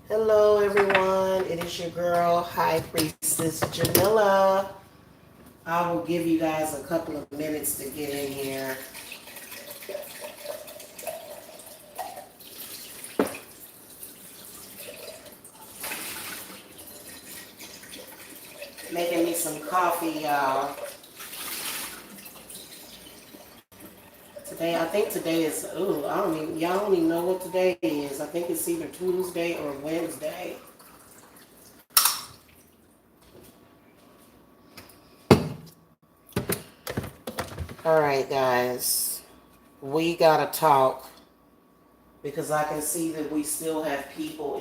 Hello, everyone. It is your girl, High Priestess Jamila. I will give you guys a couple of minutes to get in here. Making me some coffee, y'all. Today, I think today is, y'all don't even know what today is. I think it's either Tuesday or Wednesday. All right, guys. We got to talk because I can see that we still have people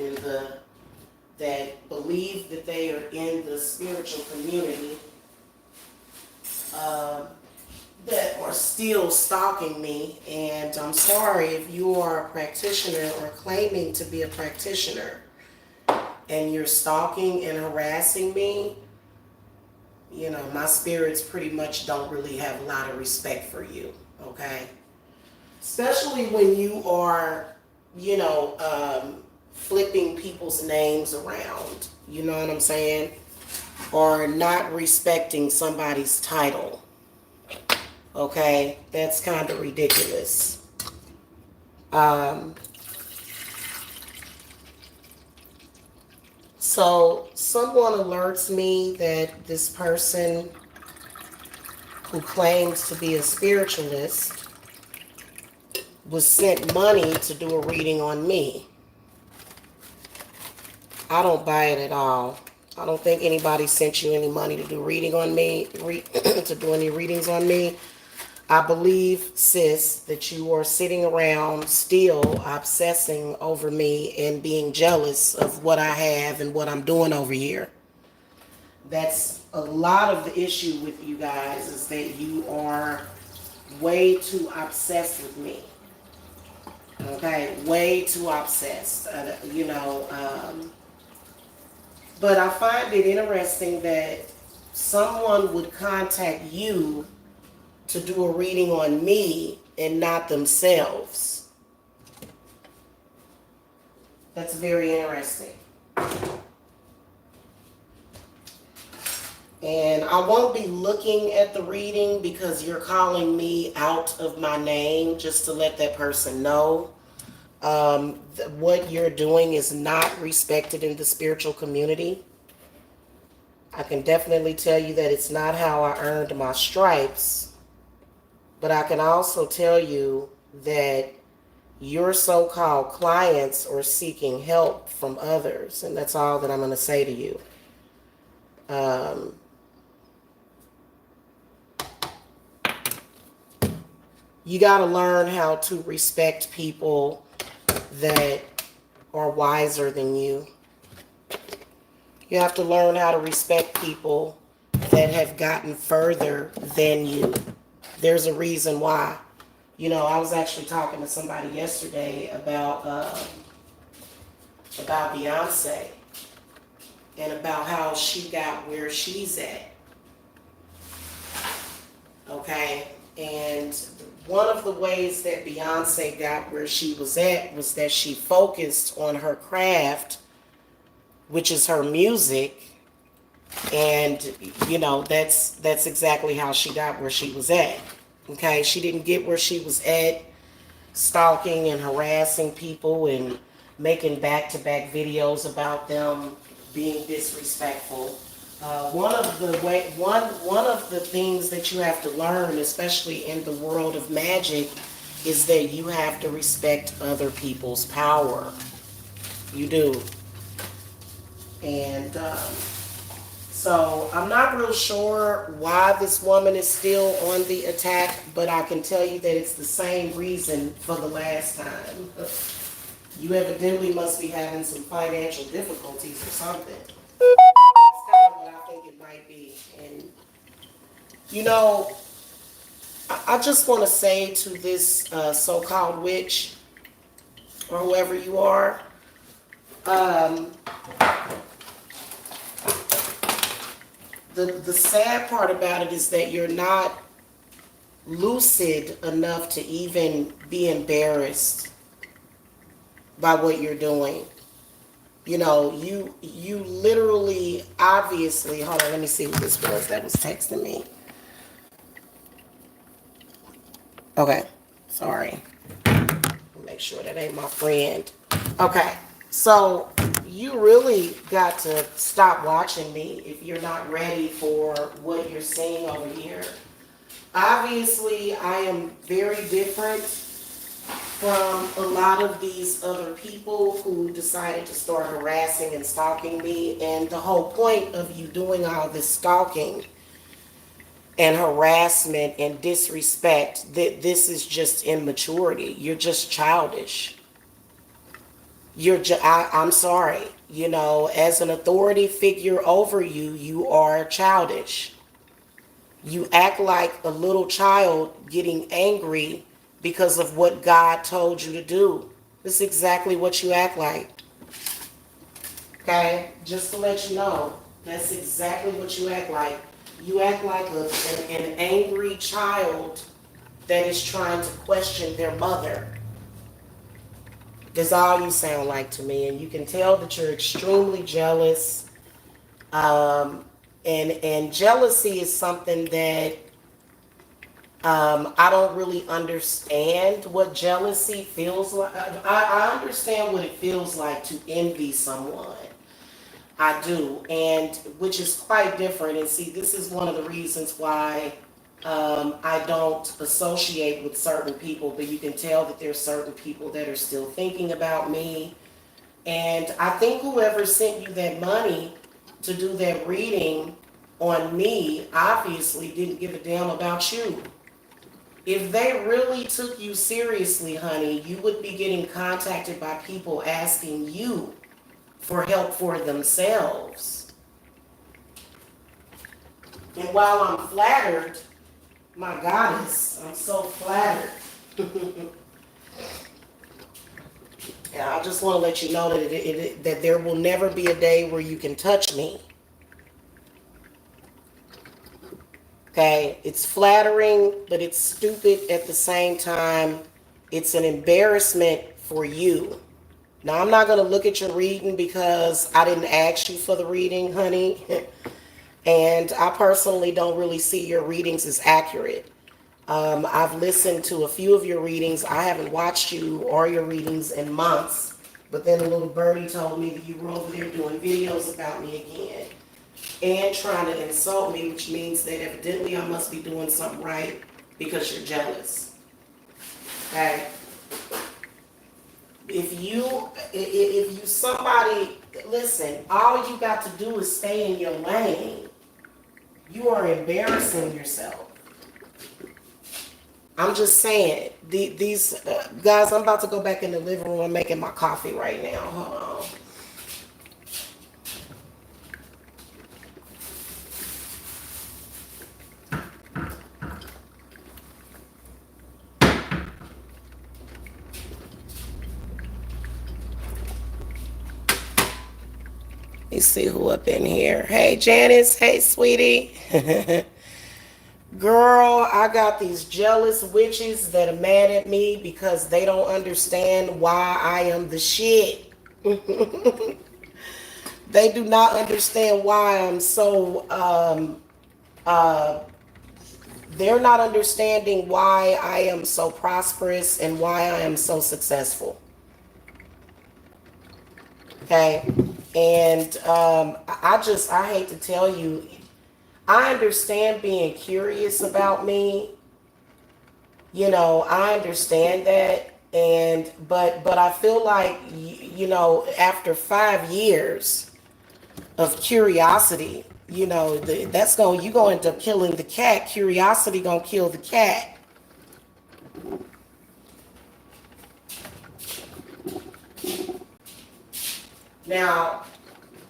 that believe that they are in the spiritual community that are still stalking me. And I'm sorry if you are a practitioner or claiming to be a practitioner and you're stalking and harassing me. My spirits pretty much don't really have a lot of respect for you, okay? Especially when you are, flipping people's names around, you know what I'm saying? Or not respecting somebody's title, okay? That's kind of ridiculous. So someone alerts me that this person who claims to be a spiritualist was sent money to do a reading on me. I don't buy it at all. I don't think anybody sent you any money to do reading on me, to do any readings on me. I believe, sis, that you are sitting around still obsessing over me and being jealous of what I have and what I'm doing over here. That's a lot of the issue with you guys, is that you are way too obsessed with me. Okay, way too obsessed. But I find it interesting that someone would contact you to do a reading on me and not themselves. That's very interesting. And I won't be looking at the reading because you're calling me out of my name, just to let that person know. What you're doing is not respected in the spiritual community. I can definitely tell you that it's not how I earned my stripes. But I can also tell you that your so-called clients are seeking help from others. And that's all that I'm going to say to you. You got to learn how to respect people that are wiser than you. You have to learn how to respect people that have gotten further than you. There's a reason why. I was actually talking to somebody yesterday about Beyonce and about how she got where she's at. Okay? And one of the ways that Beyonce got where she was at was that she focused on her craft, which is her music. And, that's exactly how she got where she was at. Okay? She didn't get where she was at stalking and harassing people and making back-to-back videos about them being disrespectful. One of the things that you have to learn, especially in the world of magic, is that you have to respect other people's power. You do. And so I'm not real sure why this woman is still on the attack, but I can tell you that it's the same reason for the last time. You evidently must be having some financial difficulties or something. That's kind of what I think it might be. And, I just want to say to this so-called witch, or whoever you are, the sad part about it is that you're not lucid enough to even be embarrassed by what you're doing. You literally, obviously, hold on, let me see who this was that was texting me. Okay, sorry. Make sure that ain't my friend. Okay, so you really got to stop watching me if you're not ready for what you're seeing over here. Obviously, I am very different from a lot of these other people who decided to start harassing and stalking me. And the whole point of you doing all this stalking and harassment and disrespect, that this is just immaturity. You're just childish. I'm sorry. As an authority figure over you, you are childish. You act like a little child getting angry because of what God told you to do. This is exactly what you act like. Okay? Just to let you know, that's exactly what you act like. You act like an angry child that is trying to question their mother. That's all you sound like to me. And you can tell that you're extremely jealous. And jealousy is something that I don't really understand what jealousy feels like. I understand what it feels like to envy someone. I do, and which is quite different. And see, this is one of the reasons why I don't associate with certain people, but you can tell that there's certain people that are still thinking about me. And I think whoever sent you that money to do that reading on me obviously didn't give a damn about you. If they really took you seriously, honey, you would be getting contacted by people asking you for help for themselves. And while I'm flattered, my goddess, I'm so flattered. Yeah, I just want to let you know that there will never be a day where you can touch me. Okay, it's flattering, but it's stupid at the same time. It's an embarrassment for you. Now, I'm not going to look at your reading because I didn't ask you for the reading, honey. And I personally don't really see your readings as accurate. I've listened to a few of your readings. I haven't watched you or your readings in months. But then a little birdie told me that you were over there doing videos about me again and trying to insult me, which means that evidently I must be doing something right because you're jealous. Okay? If you somebody, listen, all you got to do is stay in your lane. You are embarrassing yourself. I'm just saying, these guys, I'm about to go back in the living room. I'm making my coffee right now. Hold on. Let's see who up in here. Hey, Janice. Hey, sweetie. Girl, I got these jealous witches that are mad at me because they don't understand why I am the shit. They do not understand why I'm so, they're not understanding why I am so prosperous and why I am so successful. Okay? And I hate to tell you, I understand being curious about me. I understand that. But I feel like, after 5 years of curiosity, you gonna end up killing the cat. Curiosity gonna kill the cat. Now,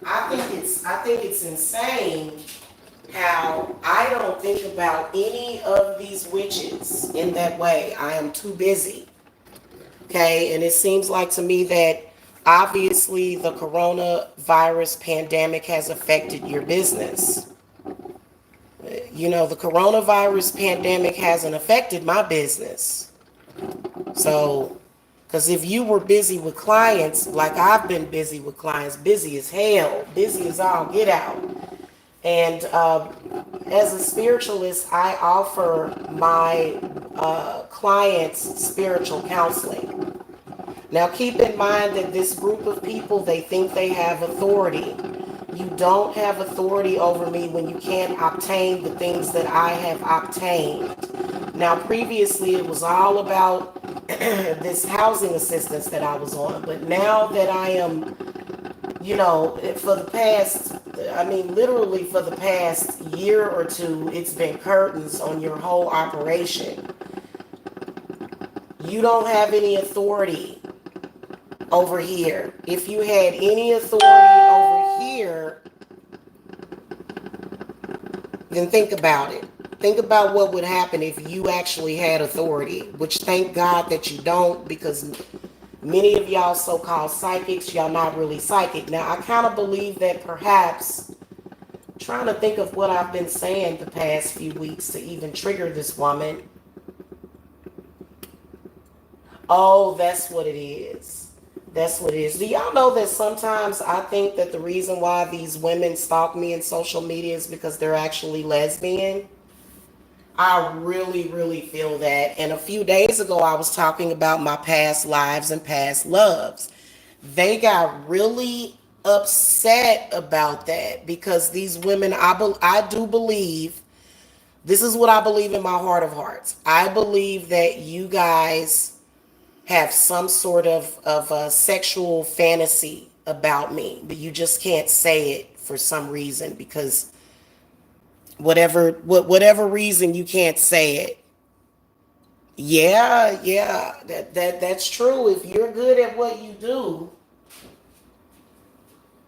I think it's insane how I don't think about any of these witches in that way. I am too busy. Okay, and it seems like to me that obviously the coronavirus pandemic has affected your business. The coronavirus pandemic hasn't affected my business. So Because if you were busy with clients, like I've been busy with clients, busy as hell, busy as all get out. And as a spiritualist, I offer my clients spiritual counseling. Now, keep in mind that this group of people, they think they have authority. You don't have authority over me when you can't obtain the things that I have obtained. Now, previously, it was all about this housing assistance that I was on. But now that I am, for the past, literally for the past year or two, it's been curtains on your whole operation. You don't have any authority over here. If you had any authority over here, then think about it. Think about what would happen if you actually had authority, which thank God that you don't, because many of y'all so-called psychics, y'all not really psychic. Now, I kind of believe that perhaps, trying to think of what I've been saying the past few weeks to even trigger this woman. Oh, that's what it is. That's what it is. Do y'all know that sometimes I think that the reason why these women stalk me in social media is because they're actually lesbian? I really, really feel that. And a few days ago, I was talking about my past lives and past loves. They got really upset about that because these women, I do believe, this is what I believe in my heart of hearts. I believe that you guys have some sort of a sexual fantasy about me, but you just can't say it for some reason because whatever reason you can't say it. Yeah, that's true. If you're good at what you do,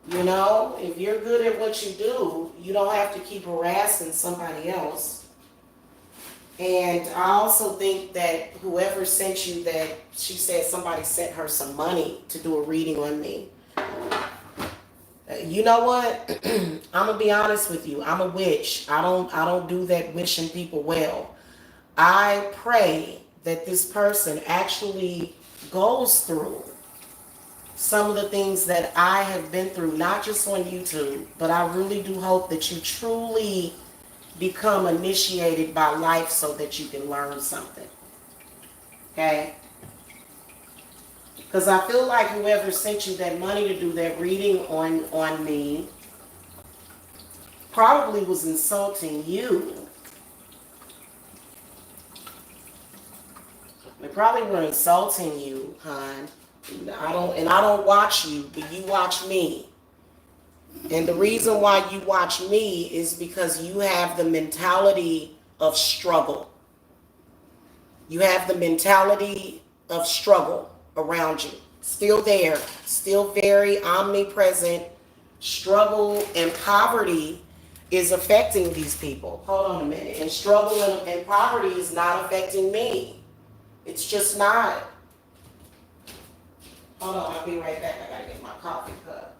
if you're good at what you do, you don't have to keep harassing somebody else. And I also think that whoever sent you that, she said somebody sent her some money to do a reading on me. You know what? I'm gonna be honest with you. I'm a witch. I don't do that wishing people well. I pray that this person actually goes through some of the things that I have been through, not just on YouTube, but I really do hope that you truly become initiated by life so that you can learn something. Okay? Because I feel like whoever sent you that money to do that reading on me probably was insulting you. They probably were insulting you, hon. I don't watch you, but you watch me. And the reason why you watch me is because you have the mentality of struggle. You have the mentality of struggle around you. Still there, still very omnipresent. Struggle and poverty is affecting these people. Hold on a minute. And struggle and poverty is not affecting me. It's just not. Hold on, I'll be right back. I gotta get my coffee cup.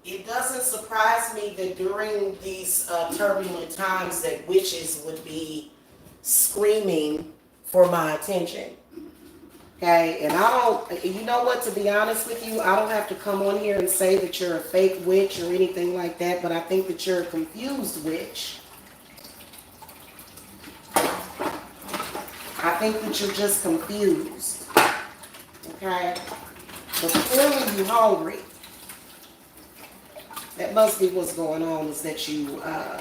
It doesn't surprise me that during these turbulent times that witches would be screaming for my attention. Okay, and I don't, you know what, to be honest with you, I don't have to come on here and say that you're a fake witch or anything like that, but I think that you're a confused witch. I think that you're just confused. Okay? But clearly you're hungry. That must be what's going on, is that you are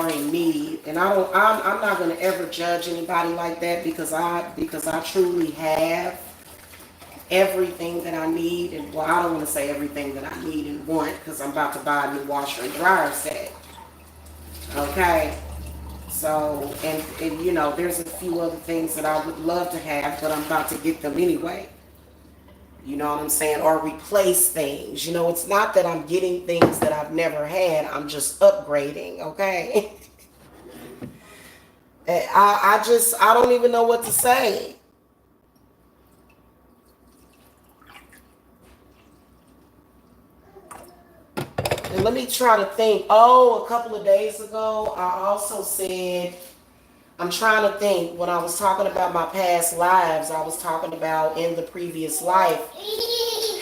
in need. And I'm not going to ever judge anybody like that because I truly have everything that I need. And well, I don't want to say everything that I need and want, because I'm about to buy a new washer and dryer set. Okay? So, and there's a few other things that I would love to have, but I'm about to get them anyway. You know what I'm saying? Or replace things. It's not that I'm getting things that I've never had. I'm just upgrading, okay? I don't even know what to say. Let let me try to think. Oh, a couple of days ago, I also said, I'm trying to think. When I was talking about my past lives, I was talking about in the previous life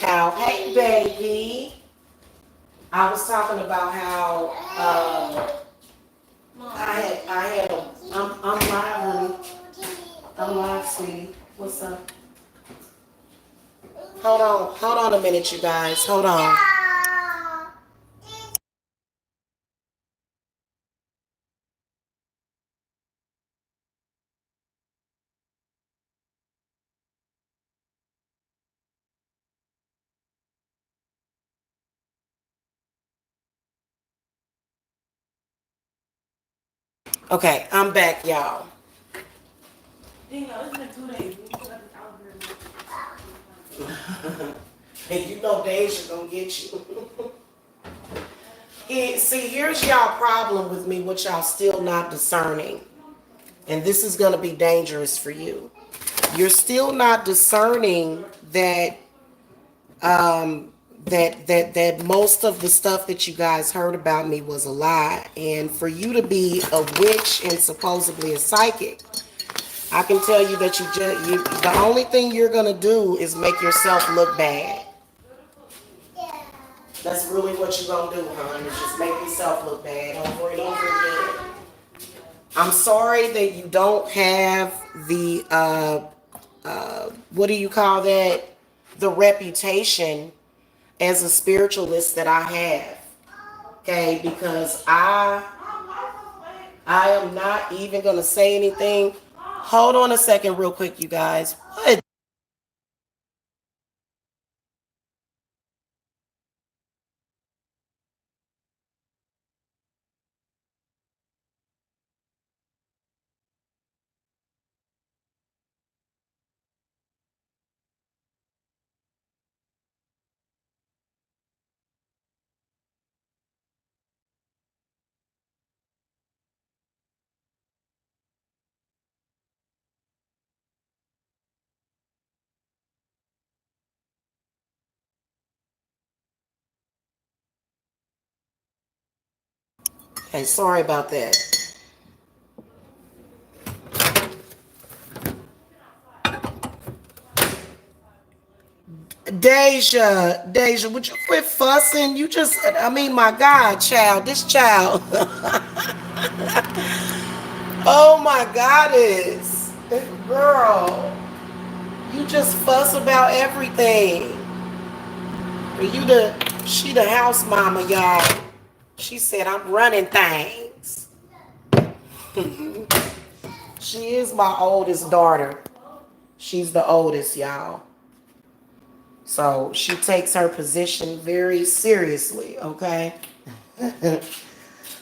how, hey, baby. I was talking about how I'm live, honey. I'm live, sweetie. What's up? Hold on a minute, you guys. Hold on. Okay, I'm back, y'all. And you know Deja gonna get you. See, here's y'all problem with me, what y'all still not discerning. And this is gonna be dangerous for you. You're still not discerning that that most of the stuff that you guys heard about me was a lie. And for you to be a witch and supposedly a psychic, I can tell you that the only thing you're gonna do is make yourself look bad. That's really what you're gonna do, hon. Is just make yourself look bad over and over again. I'm sorry that you don't have the what do you call that? The reputation as a spiritualist that I have. Okay, because I am not even gonna say anything. Hold on a second, real quick, you guys. What? Hey, sorry about that. Deja, would you quit fussing? You just, I mean, my God, child, this child. Oh my goddess. Girl, you just fuss about everything. She the house mama, y'all. She said, I'm running things. She is my oldest daughter. She's the oldest, y'all. So she takes her position very seriously, okay?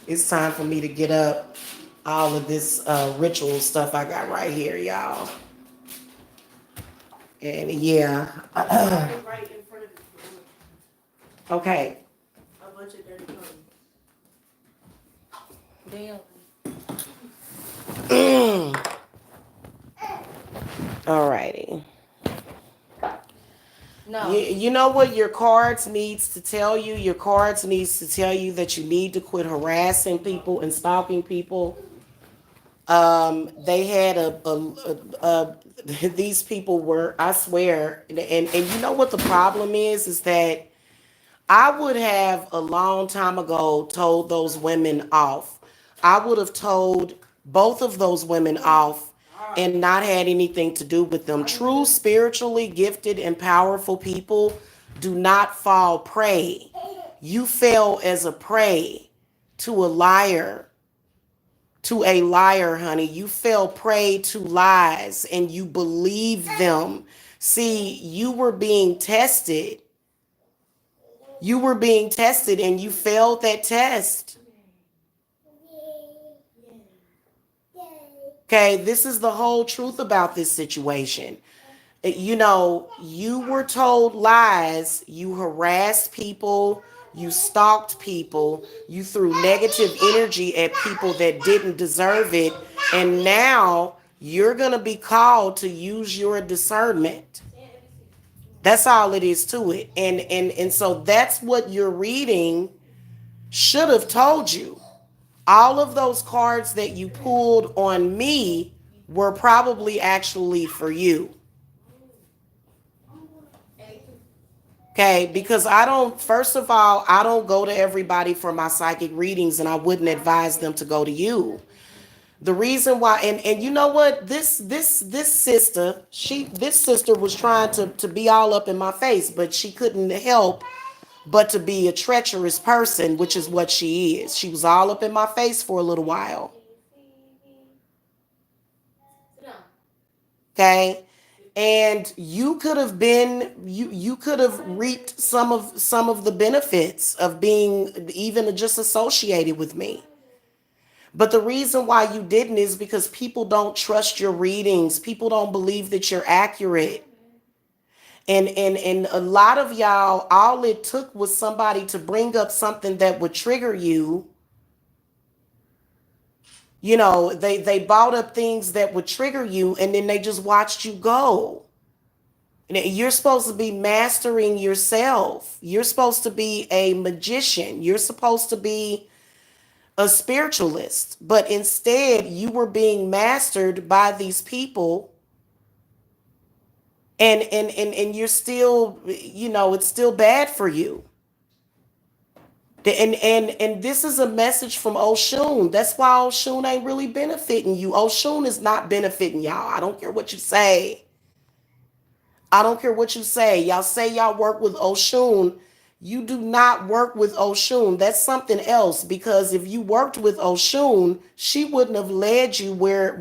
It's time for me to get up all of this ritual stuff I got right here, y'all. And yeah. Okay. Damn. Alrighty. No. You know what your cards needs to tell you? Your cards needs to tell you that you need to quit harassing people and stalking people. They had these people were, I swear, and you know what the problem is that I would have a long time ago told those women off. I would have told both of those women off and not had anything to do with them. True spiritually gifted and powerful people do not fall prey. You fell as a prey to a liar. To a liar, honey. You fell prey to lies and you believed them. See, you were being tested. You were being tested and you failed that test. Okay, this is the whole truth about this situation. You know, you were told lies, you harassed people, you stalked people, you threw negative energy at people that didn't deserve it, and now you're going to be called to use your discernment. That's all it is to it. And so that's what you're reading should have told you all of those cards that you pulled on me were probably actually for you. Okay, because I don't, first of all, I don't go to everybody for my psychic readings, and I wouldn't advise them to go to you. The reason why, and you know what, this sister, this sister was trying to be all up in my face, but she couldn't help but to be a treacherous person, which is what she is. She was all up in my face for a little while. Okay. And you could have been, you could have reaped some of the benefits of being even just associated with me. But the reason why you didn't is because people don't trust your readings. People don't believe that you're accurate. And a lot of y'all, all it took was somebody to bring up something that would trigger you. You know, they bought up things that would trigger you, and then they just watched you go. And you're supposed to be mastering yourself. You're supposed to be a magician. You're supposed to be a spiritualist. But instead, you were being mastered by these people. And you're still, it's still bad for you. And this is a message from Oshun. That's why Oshun ain't really benefiting you. Oshun is not benefiting y'all. I don't care what you say. I don't care what you say. Y'all say y'all work with Oshun. You do not work with Oshun. That's something else. Because if you worked with Oshun, she wouldn't have led you where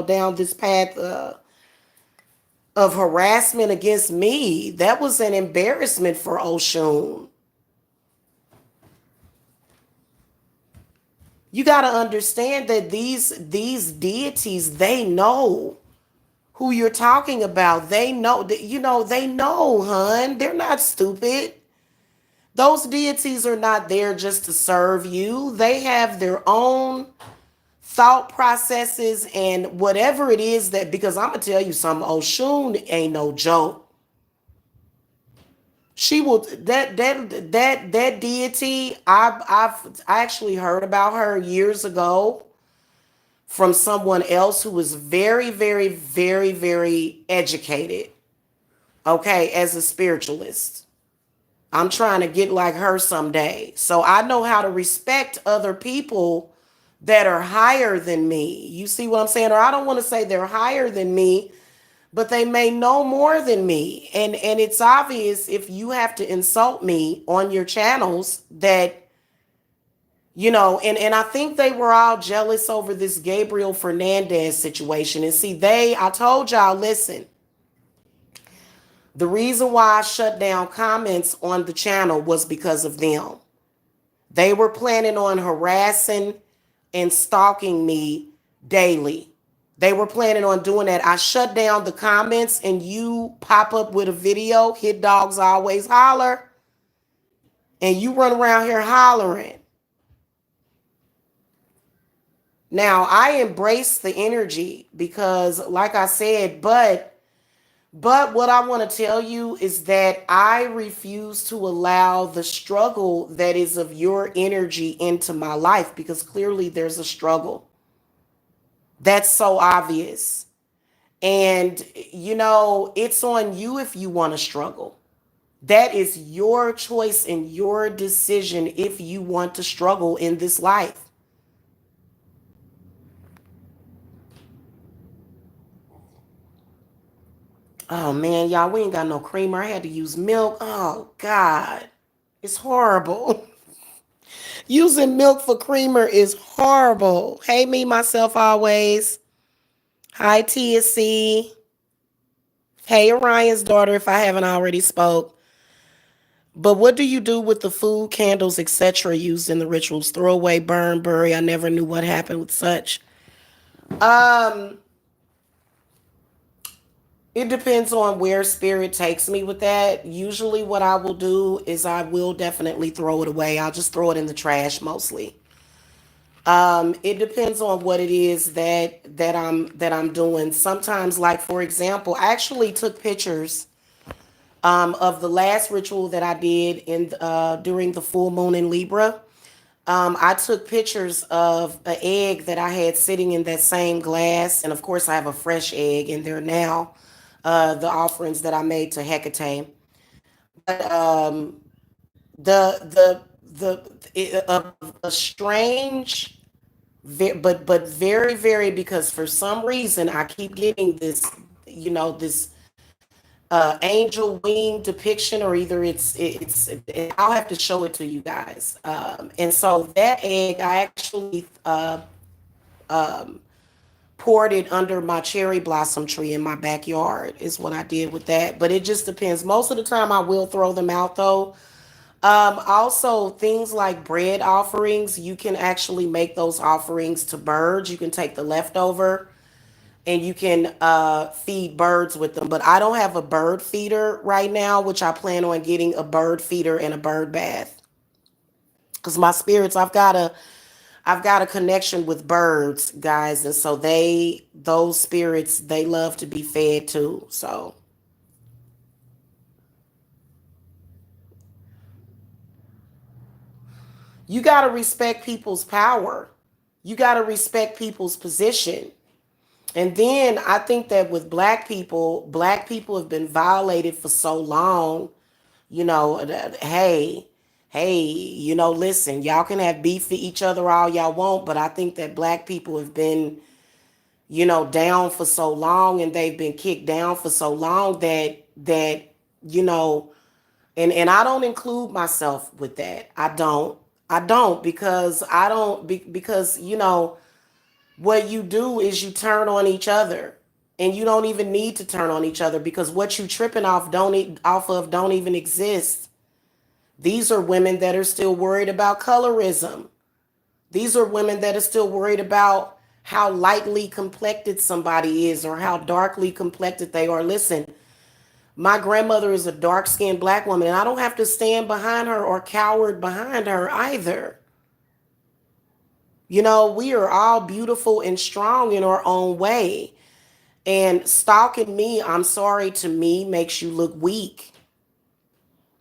down this path of harassment against me. That was an embarrassment for Oshun. You got to understand that these deities, they know who you're talking about. They know that, they know, hun. They're not stupid. Those deities are not there just to serve you. They have their own thought processes and whatever it is that, because I'm gonna tell you something, Oshun ain't no joke. She will, that deity. I actually heard about her years ago from someone else who was very, very, very, very educated. Okay, as a spiritualist. I'm trying to get like her someday. So I know how to respect other people that are higher than me. You see what I'm saying? Or I don't want to say they're higher than me, but they may know more than me. And it's obvious if you have to insult me on your channels that, and I think they were all jealous over this Gabriel Fernandez situation. And see, I told y'all, listen, the reason why I shut down comments on the channel was because of them. They were planning on harassing and stalking me daily. They were planning on doing that. I shut down the comments, and you pop up with a video, Hit Dogs Always Holler, and you run around here hollering. Now, I embrace the energy because, like I said, but what I want to tell you is that I refuse to allow the struggle that is of your energy into my life, because clearly there's a struggle. That's so obvious. And, it's on you if you want to struggle. That is your choice and your decision if you want to struggle in this life. Oh man, y'all, we ain't got no creamer. I had to use milk. Oh God, it's horrible. Using milk for creamer is horrible. Hey, me, myself, always. Hi, TSC. Hey, Orion's daughter, if I haven't already spoke. But what do you do with the food, candles, etc. used in the rituals? Throw away, burn, bury. I never knew what happened with such. Um, It depends on where spirit takes me with that. Usually what I will do is I will definitely throw it away. I'll just throw it in the trash mostly. It depends on what it is that I'm doing. Sometimes, like for example, I actually took pictures of the last ritual that I did in during the full moon in Libra. I took pictures of an egg that I had sitting in that same glass, and of course, I have a fresh egg in there now. The offerings that I made to Hecate, but a strange, but very, because for some reason I keep getting this, this angel wing depiction, or either I'll have to show it to you guys. And so that egg I actually poured it under my cherry blossom tree in my backyard is what I did with that. But it just depends. Most of the time I will throw them out though. Also, things like bread offerings, you can actually make those offerings to birds. You can take the leftover and you can feed birds with them. But I don't have a bird feeder right now, which I plan on getting a bird feeder and a bird bath. Because my spirits, I've got a connection with birds, guys, and so those spirits, they love to be fed too. So you gotta respect people's power. You gotta respect people's position. And then I think that with black people have been violated for so long. Hey, listen, y'all can have beef with each other all y'all want, but I think that black people have been, down for so long, and they've been kicked down for so long that, you know, and I don't include myself with that. I don't because I don't because what you do is you turn on each other, and you don't even need to turn on each other, because what you tripping off of don't even exist. These are women that are still worried about colorism. These are women that are still worried about how lightly complected somebody is, or how darkly complected they are. Listen, my grandmother is a dark-skinned black woman, and I don't have to stand behind her or cower behind her either. We are all beautiful and strong in our own way. And stalking me, I'm sorry, to me makes you look weak.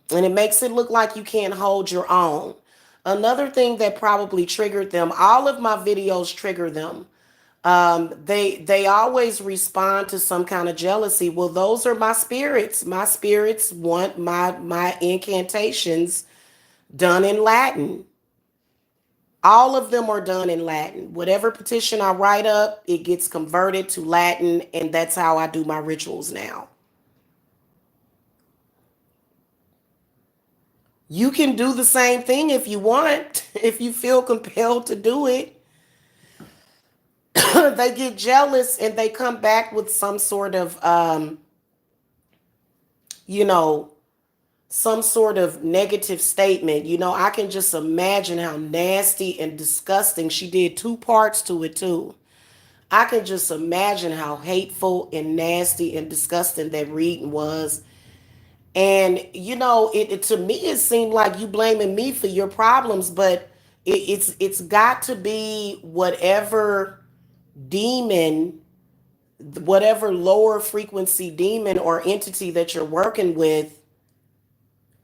And it makes it look like you can't hold your own. Another thing that probably triggered them, all of my videos trigger them. They always respond to some kind of jealousy. Well, those are my spirits. My spirits want my incantations done in Latin. All of them are done in Latin. Whatever petition I write up, it gets converted to Latin, and that's how I do my rituals now. You can do the same thing if you want, if you feel compelled to do it. They get jealous and they come back with some sort of, you know, some sort of negative statement. I can just imagine how nasty and disgusting. She did two parts to it too. I can just imagine how hateful and nasty and disgusting that reading was. And to me, it seemed like you blaming me for your problems, but it's got to be demon, whatever lower frequency demon or entity that you're working with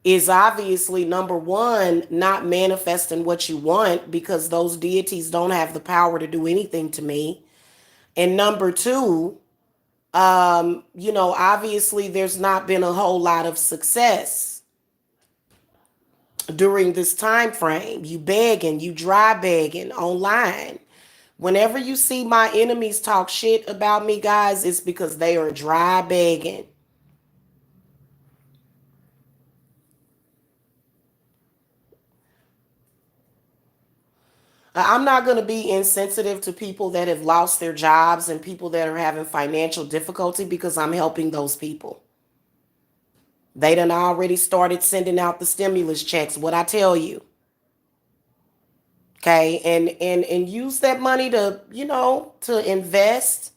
is obviously, number one, not manifesting what you want, because those deities don't have the power to do anything to me. And number two, obviously there's not been a whole lot of success during this time frame. You begging, you dry begging online. Whenever you see my enemies talk shit about me, guys, it's because they are dry begging. I'm not going to be insensitive to people that have lost their jobs and people that are having financial difficulty, because I'm helping those people. They done already started sending out the stimulus checks, what I tell you. Okay, and use that money to, to invest,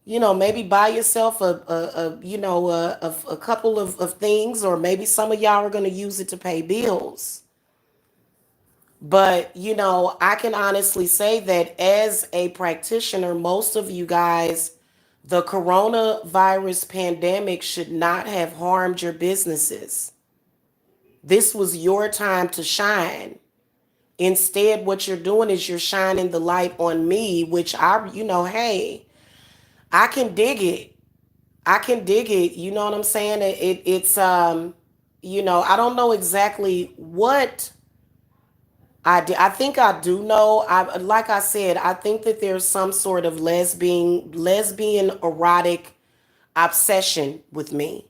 maybe buy yourself a couple of things, or maybe some of y'all are going to use it to pay bills. But, I can honestly say that as a practitioner, most of you guys, the coronavirus pandemic should not have harmed your businesses. This was your time to shine. Instead, what you're doing is you're shining the light on me, which hey, I can dig it. I can dig it. You know what I'm saying? I don't know exactly what I do. I think I do know. Like I said, I think that there's some sort of lesbian erotic obsession with me.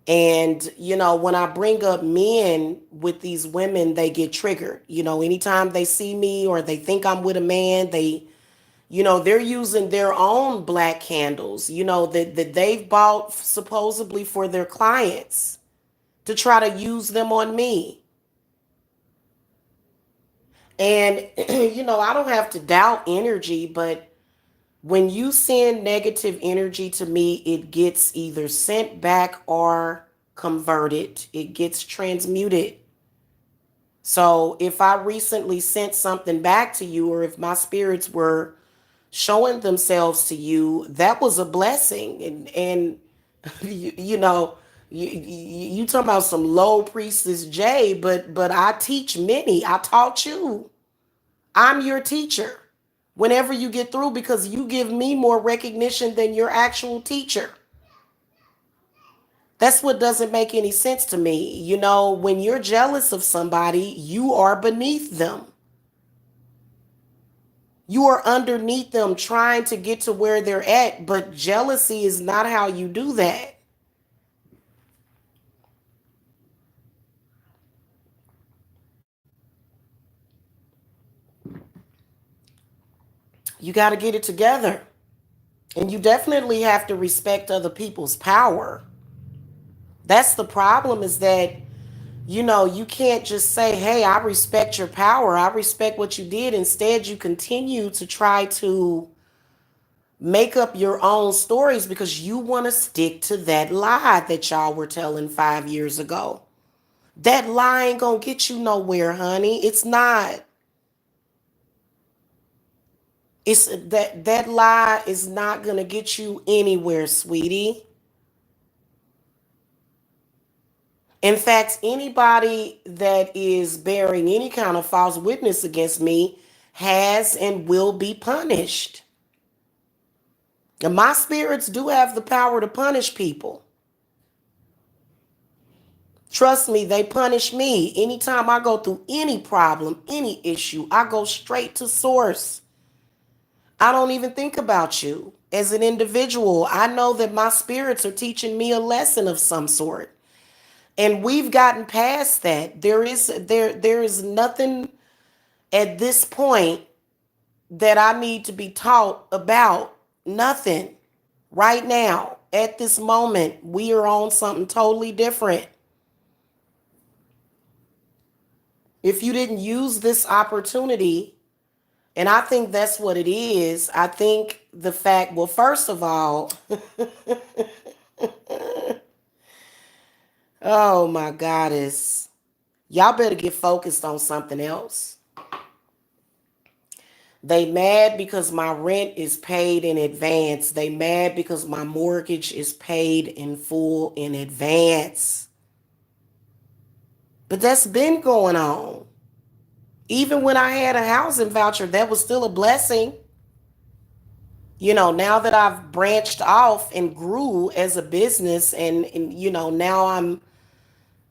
And, when I bring up men with these women, they get triggered. Anytime they see me or they think I'm with a man, they're using their own black candles, that they've bought supposedly for their clients to try to use them on me. And, I don't have to doubt energy, but when you send negative energy to me, it gets either sent back or converted, it gets transmuted. So if I recently sent something back to you, or if my spirits were showing themselves to you, that was a blessing. And you know, you talking about some low priestess J, but I teach many. I taught you. I'm your teacher. Whenever you get through, because you give me more recognition than your actual teacher. That's what doesn't make any sense to me. When you're jealous of somebody, you are beneath them. You are underneath them trying to get to where they're at, but jealousy is not how you do that. You got to get it together. And you definitely have to respect other people's power. That's the problem, is that, you can't just say, hey, I respect your power. I respect what you did. Instead, you continue to try to make up your own stories because you want to stick to that lie that y'all were telling 5 years ago. That lie ain't gonna get you nowhere, honey. It's not. It's that lie is not gonna get you anywhere, sweetie. In fact, anybody that is bearing any kind of false witness against me has and will be punished. And my spirits do have the power to punish people. Trust me, they punish me. Anytime I go through any problem, any issue, I go straight to source. I don't even think about you as an individual. I know that my spirits are teaching me a lesson of some sort. And we've gotten past that. There is nothing at this point that I need to be taught about. Nothing. Right now, at this moment, we are on something totally different. If you didn't use this opportunity, and I think that's what it is. I think the fact, well, first of all, oh my goddess, y'all better get focused on something else. They mad because my rent is paid in advance. They mad because my mortgage is paid in full in advance. But that's been going on. Even when I had a housing voucher, that was still a blessing. Now that I've branched off and grew as a business, and now I'm,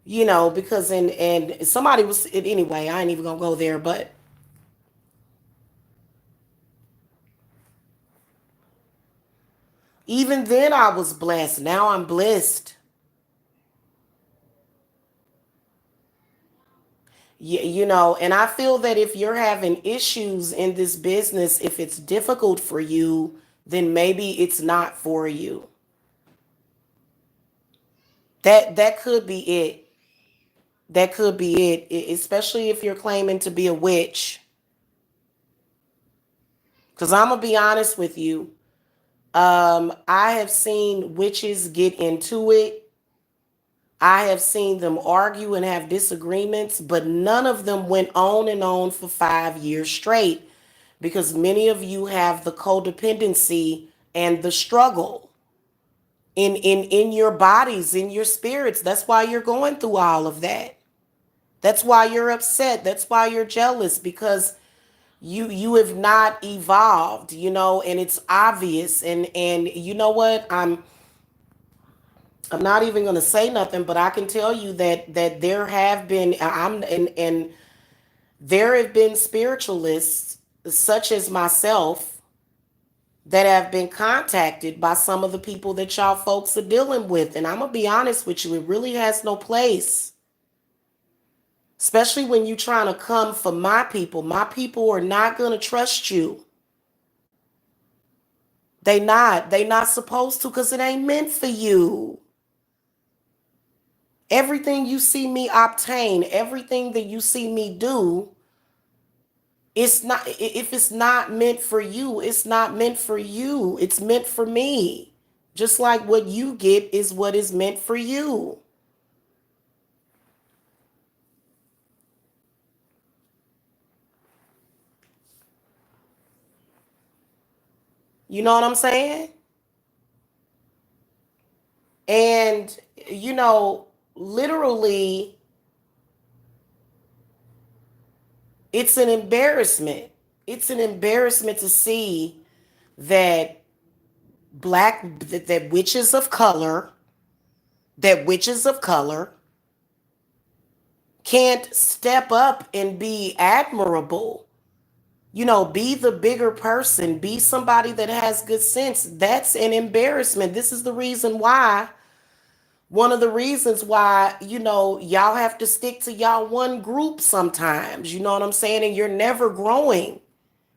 because and somebody was, anyway, I ain't even gonna go there, but even then I was blessed. Now I'm blessed. And I feel that if you're having issues in this business, if it's difficult for you, then maybe it's not for you. That could be it. That could be it, especially if you're claiming to be a witch. Because I'm going to be honest with you. I have seen witches get into it. I have seen them argue and have disagreements, but none of them went on and on for 5 years straight, because many of you have the codependency and the struggle in your bodies, in your spirits. That's why you're going through all of that. That's why you're upset. That's why you're jealous, because you have not evolved, and it's obvious. And you know what? I'm not even going to say nothing, but I can tell you that there have been and there have been spiritualists such as myself that have been contacted by some of the people that y'all folks are dealing with. And I'm going to be honest with you, it really has no place. Especially when you're trying to come for my people. My people are not going to trust you. They not. They not supposed to, because it ain't meant for you. Everything you see me obtain, everything that you see me do, it's not, if it's not meant for you, it's not meant for you. It's meant for me. Just like what you get is what is meant for you. You know what I'm saying? And, literally, it's an embarrassment. It's an embarrassment to see that that witches of color, can't step up and be admirable. Be the bigger person, be somebody that has good sense. That's an embarrassment. This is the reason why, one of the reasons why, y'all have to stick to y'all one group sometimes. You know what I'm saying? And you're never growing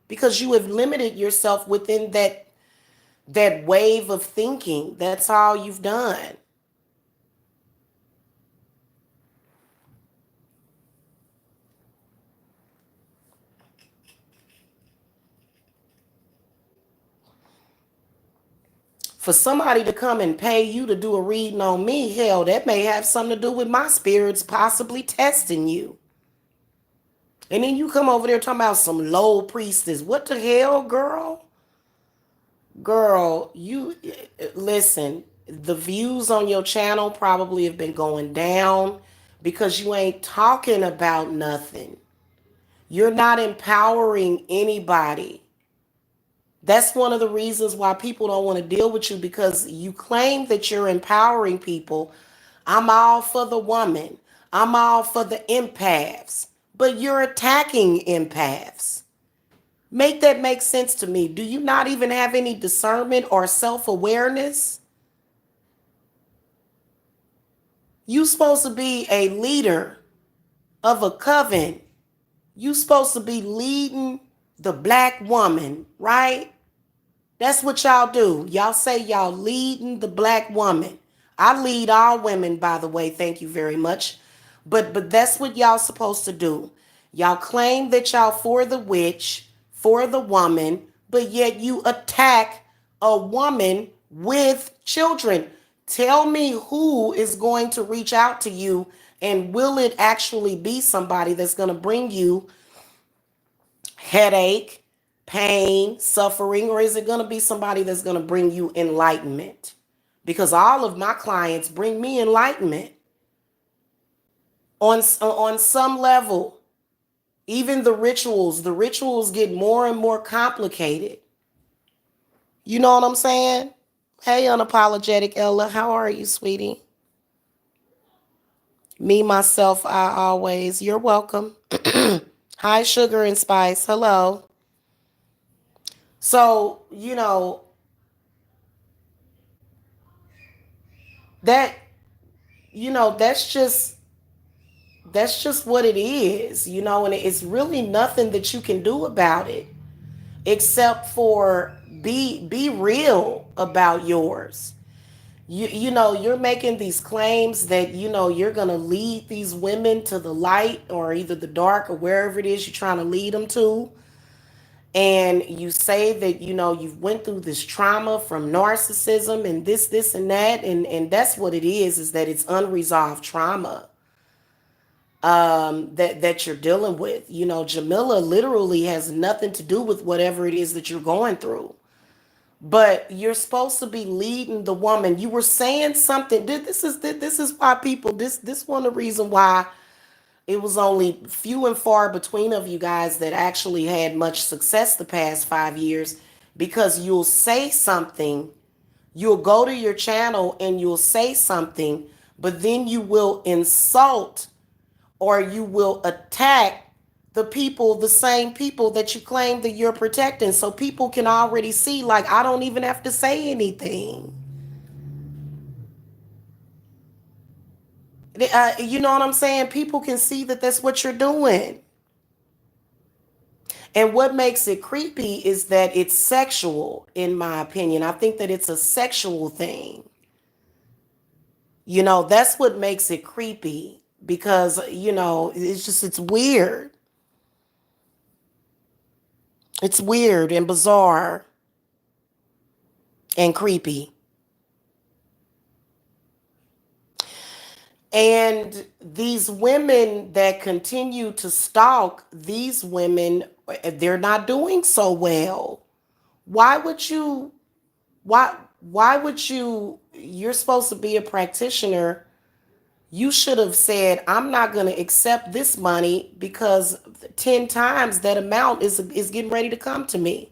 because you have limited yourself within that wave of thinking. That's all you've done. For somebody to come and pay you to do a reading on me, hell, that may have something to do with my spirits possibly testing you. And then you come over there talking about some low priestess. What the hell, girl? Girl, you listen. The views on your channel probably have been going down because you ain't talking about nothing. You're not empowering anybody. That's one of the reasons why people don't want to deal with you, because you claim that you're empowering people. I'm all for the woman. I'm all for the empaths. But you're attacking empaths. Make that make sense to me. Do you not even have any discernment or self-awareness? You supposed to be a leader of a coven. You supposed to be leading the black woman, right? That's what y'all do. Y'all say y'all leading the black woman. I lead all women, by the way. Thank you very much. But that's what y'all supposed to do. Y'all claim that y'all for the witch, for the woman, but yet you attack a woman with children. Tell me who is going to reach out to you, and will it actually be somebody that's going to bring you headache, pain, suffering, or is it going to be somebody that's going to bring you enlightenment? Because all of my clients bring me enlightenment on some level. Even the rituals get more and more complicated. You know what I'm saying? Hey, unapologetic Ella, how are you, sweetie? Me, myself, I always. You're welcome. Hi, Sugar and Spice. Hello. So, that that's just what it is, and it's really nothing that you can do about it except for be real about yours. You're making these claims that you're going to lead these women to the light, or either the dark, or wherever it is you're trying to lead them to. And you say that you've went through this trauma from narcissism and this and that, and that's what it is that it's unresolved trauma that you're dealing with. Jamila literally has nothing to do with whatever it is that you're going through. But you're supposed to be leading the woman. You were saying something. This is why people. This one of the reason why It was only few and far between of you guys that actually had much success the past 5 years, because you'll say something, you'll go to your channel and you'll say something, but then you will insult or you will attack the people, the same people that you claim that you're protecting. So people can already see, like, I don't even have to say anything. You know what I'm saying? People can see that that's what you're doing. And what makes it creepy is that it's sexual, in my opinion. I think that it's a sexual thing. That's what makes it creepy, because, it's weird. It's weird and bizarre and creepy. And these women that continue to stalk, these women, they're not doing so well. Why would you, why would you're supposed to be a practitioner. You should have said, I'm not going to accept this money because 10 times that amount is getting ready to come to me.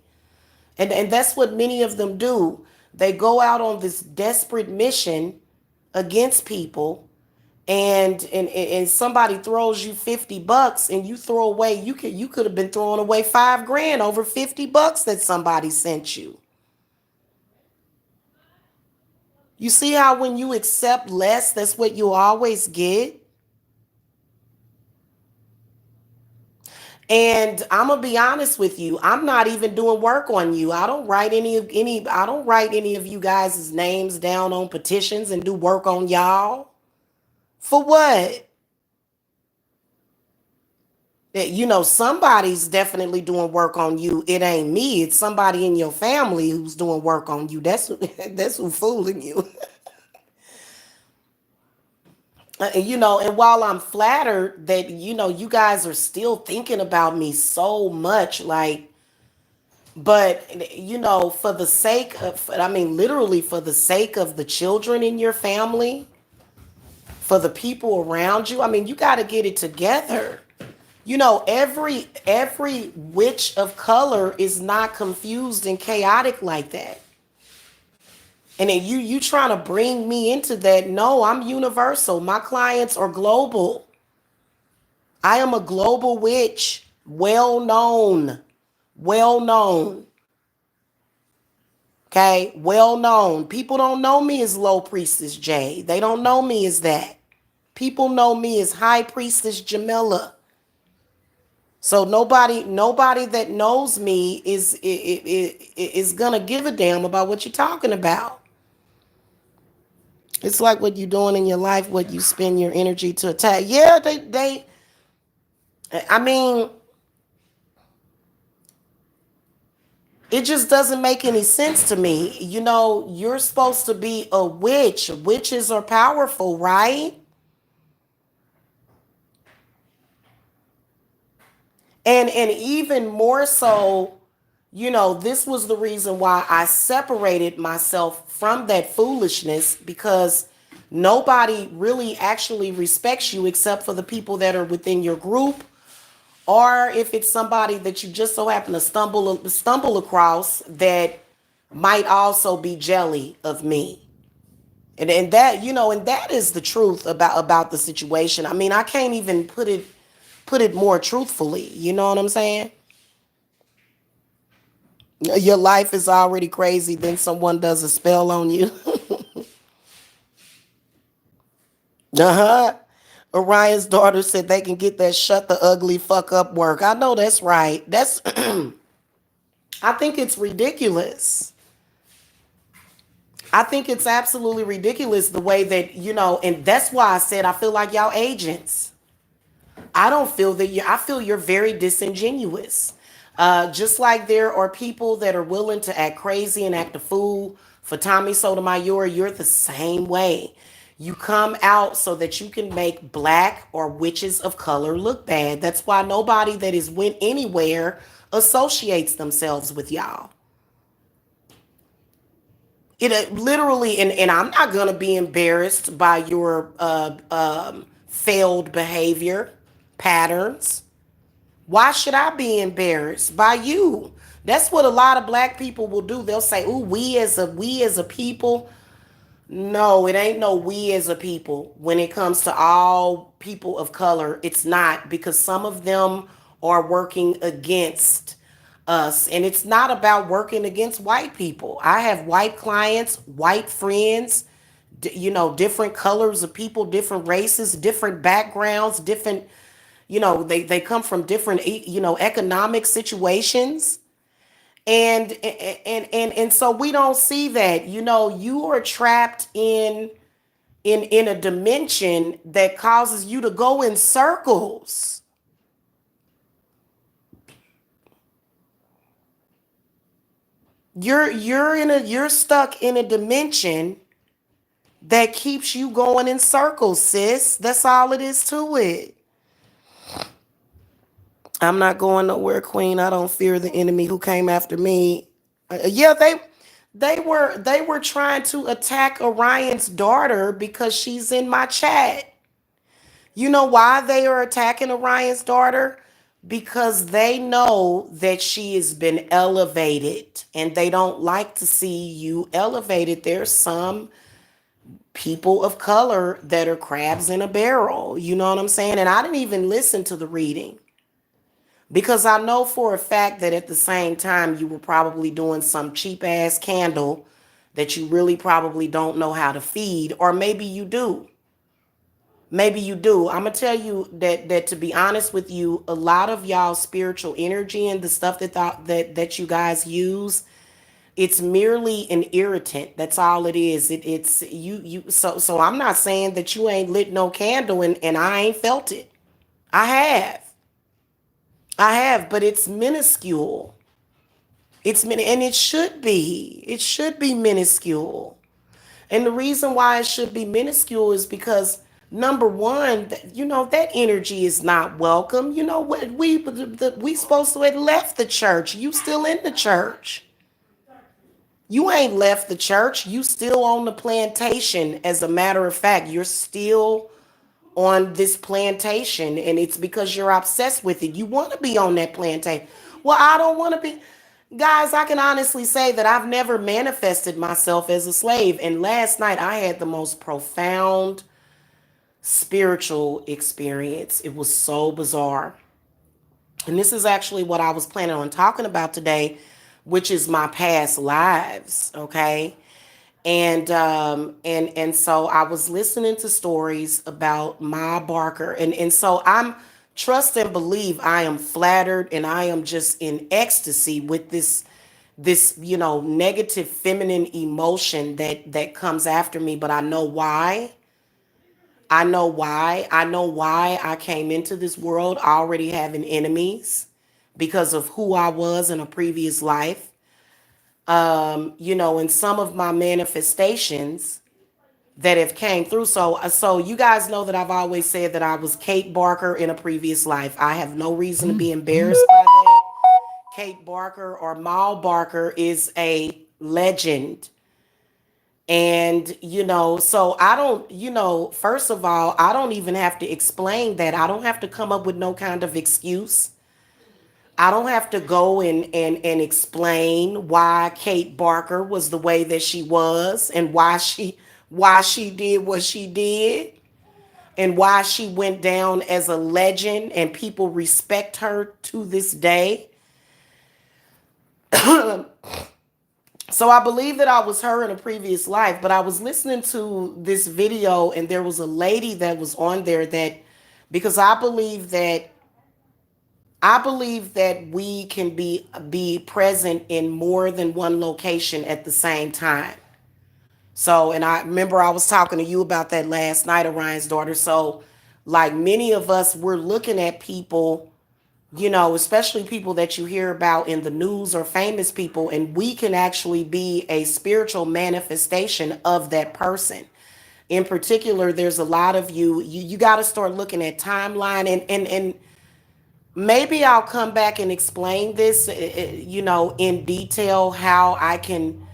And that's what many of them do. They go out on this desperate mission against people, and somebody throws you $50 and you throw away, you could have been throwing away 5 grand over $50 that somebody sent you. You see how when you accept less, that's what you always get? And I'm gonna be honest with you. I'm not even doing work on you. I don't write any of you guys' names down on petitions and do work on y'all. For what? Somebody's definitely doing work on you. It ain't me. It's somebody in your family who's doing work on you. That's who fooling you. And while I'm flattered that you guys are still thinking about me so much, like, but for the sake of, I mean, literally for the sake of the children in your family, for the people around you, I mean, you got to get it together. Every witch of color is not confused and chaotic like that. And then you trying to bring me into that. No, I'm universal. My clients are global. I am a global witch, well known. Well known. Okay, well known. People don't know me as Low Priestess J. They don't know me as that. People know me as High Priestess Jamila. So nobody that knows me is gonna give a damn about what you're talking about. It's like what you're doing in your life, what you spend your energy to attack. Yeah, they. I mean, it just doesn't make any sense to me. You're supposed to be a witch. Witches are powerful, right? And even more so, this was the reason why I separated myself from that foolishness, because nobody really actually respects you except for the people that are within your group, or if it's somebody that you just so happen to stumble across that might also be jelly of me. And that is the truth about the situation. I mean, I can't even put it more truthfully. You know what I'm saying? Your life is already crazy, then someone does a spell on you. Uh-huh. Orion's daughter said they can get that shut the ugly fuck up work. I know that's right. That's I think it's ridiculous. I think it's absolutely ridiculous the way that, and that's why I said I feel like y'all agents. I don't feel that I feel you're very disingenuous. Just like there are people that are willing to act crazy and act a fool for Tommy Sotomayor, you're the same way. You come out so that you can make black or witches of color look bad. That's why nobody that has went anywhere associates themselves with y'all. It literally, and I'm not gonna be embarrassed by your failed behavior. patterns. Why should I be embarrassed by you? That's what a lot of black people will do. They'll say, "Ooh, we as a people." No, it ain't no we as a people. When it comes to all people of color, it's not, because some of them are working against us. And it's not about working against white people. I have white clients, white friends, different colors of people, different races, different backgrounds, different, they come from different, economic situations. And so we don't see that. You are trapped in a dimension that causes you to go in circles. You're stuck in a dimension that keeps you going in circles, sis. That's all it is to it. I'm not going nowhere, Queen. I don't fear the enemy who came after me. Yeah, they were trying to attack Orion's daughter because she's in my chat. You know why they are attacking Orion's daughter? Because they know that she has been elevated and they don't like to see you elevated. There's some people of color that are crabs in a barrel. You know what I'm saying? And I didn't even listen to the reading because I know for a fact that at the same time you were probably doing some cheap ass candle that you really probably don't know how to feed, or maybe you do. Maybe you do. I'm gonna tell you that to be honest with you, a lot of y'all spiritual energy and the stuff that you guys use, it's merely an irritant. That's all it is. It's you. So I'm not saying that you ain't lit no candle and I ain't felt it. I have. I have, but it's minuscule. And it should be. It should be minuscule. And the reason why it should be minuscule is because number one, that energy is not welcome. You know what, we supposed to have left the church. You still in the church. You ain't left the church. You still on the plantation. As a matter of fact, you're still on this plantation, and it's because you're obsessed with it. You want to be on that plantation. Well, I don't want to be. Guys, I can honestly say that I've never manifested myself as a slave. And last night I had the most profound spiritual experience. It was so bizarre. And this is actually what I was planning on talking about today, which is my past lives, okay? And so I was listening to stories about Ma Barker, and so I'm trust and believe I am flattered and I am just in ecstasy with this negative feminine emotion that comes after me. But I know why I came into this world already having enemies because of who I was in a previous life. In some of my manifestations that have came through. So you guys know that I've always said that I was Kate Barker in a previous life. I have no reason to be embarrassed by that. Kate Barker or Mal Barker is a legend. And, so I don't, first of all, I don't even have to explain that. I don't have to come up with no kind of excuse. I don't have to go and explain why Kate Barker was the way that she was and why she did what she did and why she went down as a legend and people respect her to this day. So I believe that I was her in a previous life, but I was listening to this video and there was a lady that was on there that because I believe that we can be present in more than one location at the same time. So, and I remember I was talking to you about that last night, Orion's daughter. So, like many of us, we're looking at people, especially people that you hear about in the news or famous people, and we can actually be a spiritual manifestation of that person. In particular, there's a lot of you got to start looking at timeline and maybe I'll come back and explain this, in detail how I can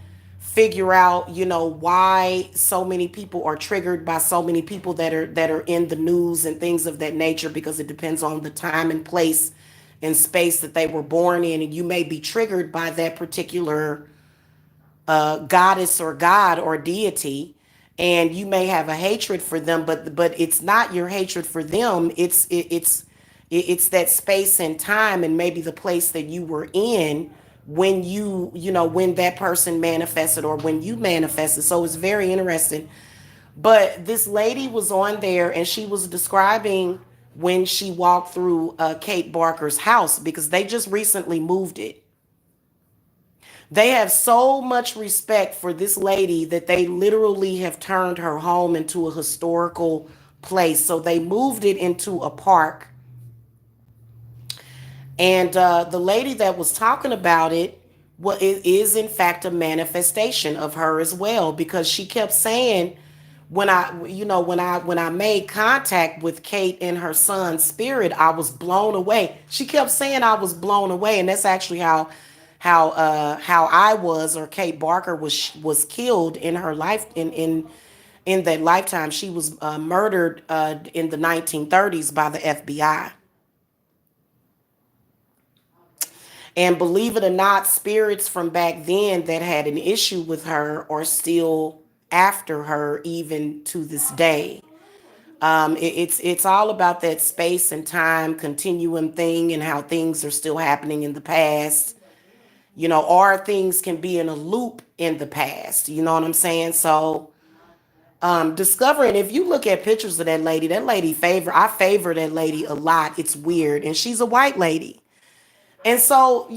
figure out, why so many people are triggered by so many people that are in the news and things of that nature, because it depends on the time and place and space that they were born in, and you may be triggered by that particular goddess or god or deity, and you may have a hatred for them, but it's not your hatred for them. It's that space and time, and maybe the place that you were in when when that person manifested or when you manifested. So it's very interesting. But this lady was on there, and she was describing when she walked through Kate Barker's house, because they just recently moved it. They have so much respect for this lady that they literally have turned her home into a historical place. So they moved it into a park. And the lady that was talking about it, well, it is in fact a manifestation of her as well, because she kept saying, when I made contact with Kate and her son's spirit, I was blown away. She kept saying I was blown away, and that's actually how I was, or Kate Barker was killed in her life, in that lifetime. She was murdered in the 1930s by the FBI. And believe it or not, spirits from back then that had an issue with her are still after her even to this day. It's all about that space and time continuum thing, and how things are still happening in the past. Or things can be in a loop in the past. You know what I'm saying? So discovering, if you look at pictures of that lady I favor that lady a lot. It's weird, and she's a white lady. And so,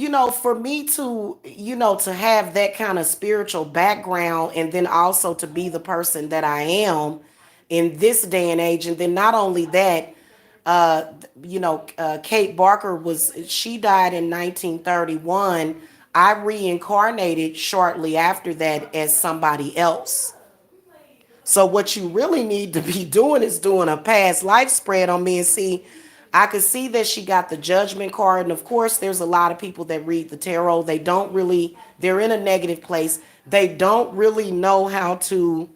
for me to, to have that kind of spiritual background, and then also to be the person that I am in this day and age. And then not only that, uh, Kate Barker she died in 1931. I reincarnated shortly after that as somebody else. So what you really need to be doing is doing a past life spread on me. And see, I could see that she got the judgment card. And of course, there's a lot of people that read the tarot. They're in a negative place. They don't really know how to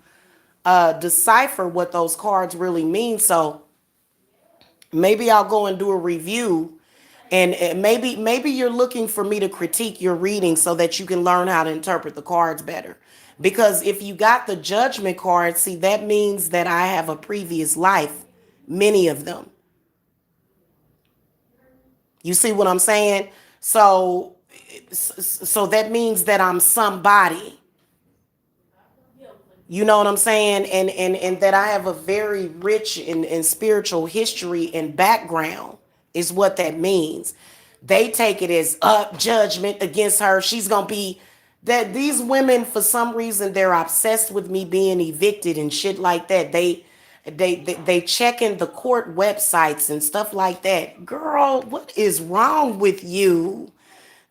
decipher what those cards really mean. So maybe I'll go and do a review, and maybe you're looking for me to critique your reading so that you can learn how to interpret the cards better. Because if you got the judgment card, see, that means that I have a previous life, many of them. You see what I'm saying? So that means that I'm somebody. You know what I'm saying? And that I have a very rich and spiritual history and background is what that means. They take it as up judgment against her. She's gonna be that these women, for some reason, they're obsessed with me being evicted and shit like that. They check in the court websites and stuff like that. Girl, what is wrong with you?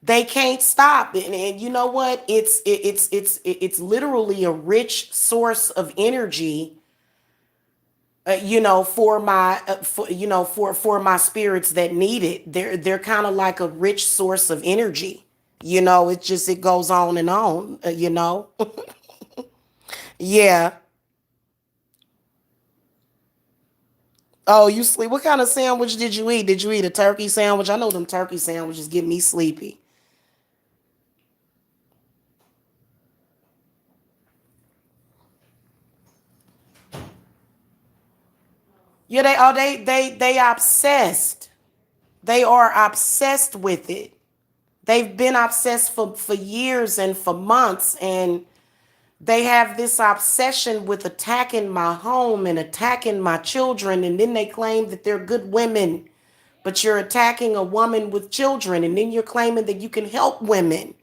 They can't stop. And you know what? It's literally a rich source of energy, for my for my spirits that need it. They're kind of like a rich source of energy. It goes on and on. Yeah. Oh, you sleep. What kind of sandwich did you eat? Did you eat a turkey sandwich? I know them turkey sandwiches get me sleepy. Yeah, they obsessed. They are obsessed with it. They've been obsessed for years and for months, and they have this obsession with attacking my home and attacking my children, and then they claim that they're good women, but you're attacking a woman with children, and then you're claiming that you can help women,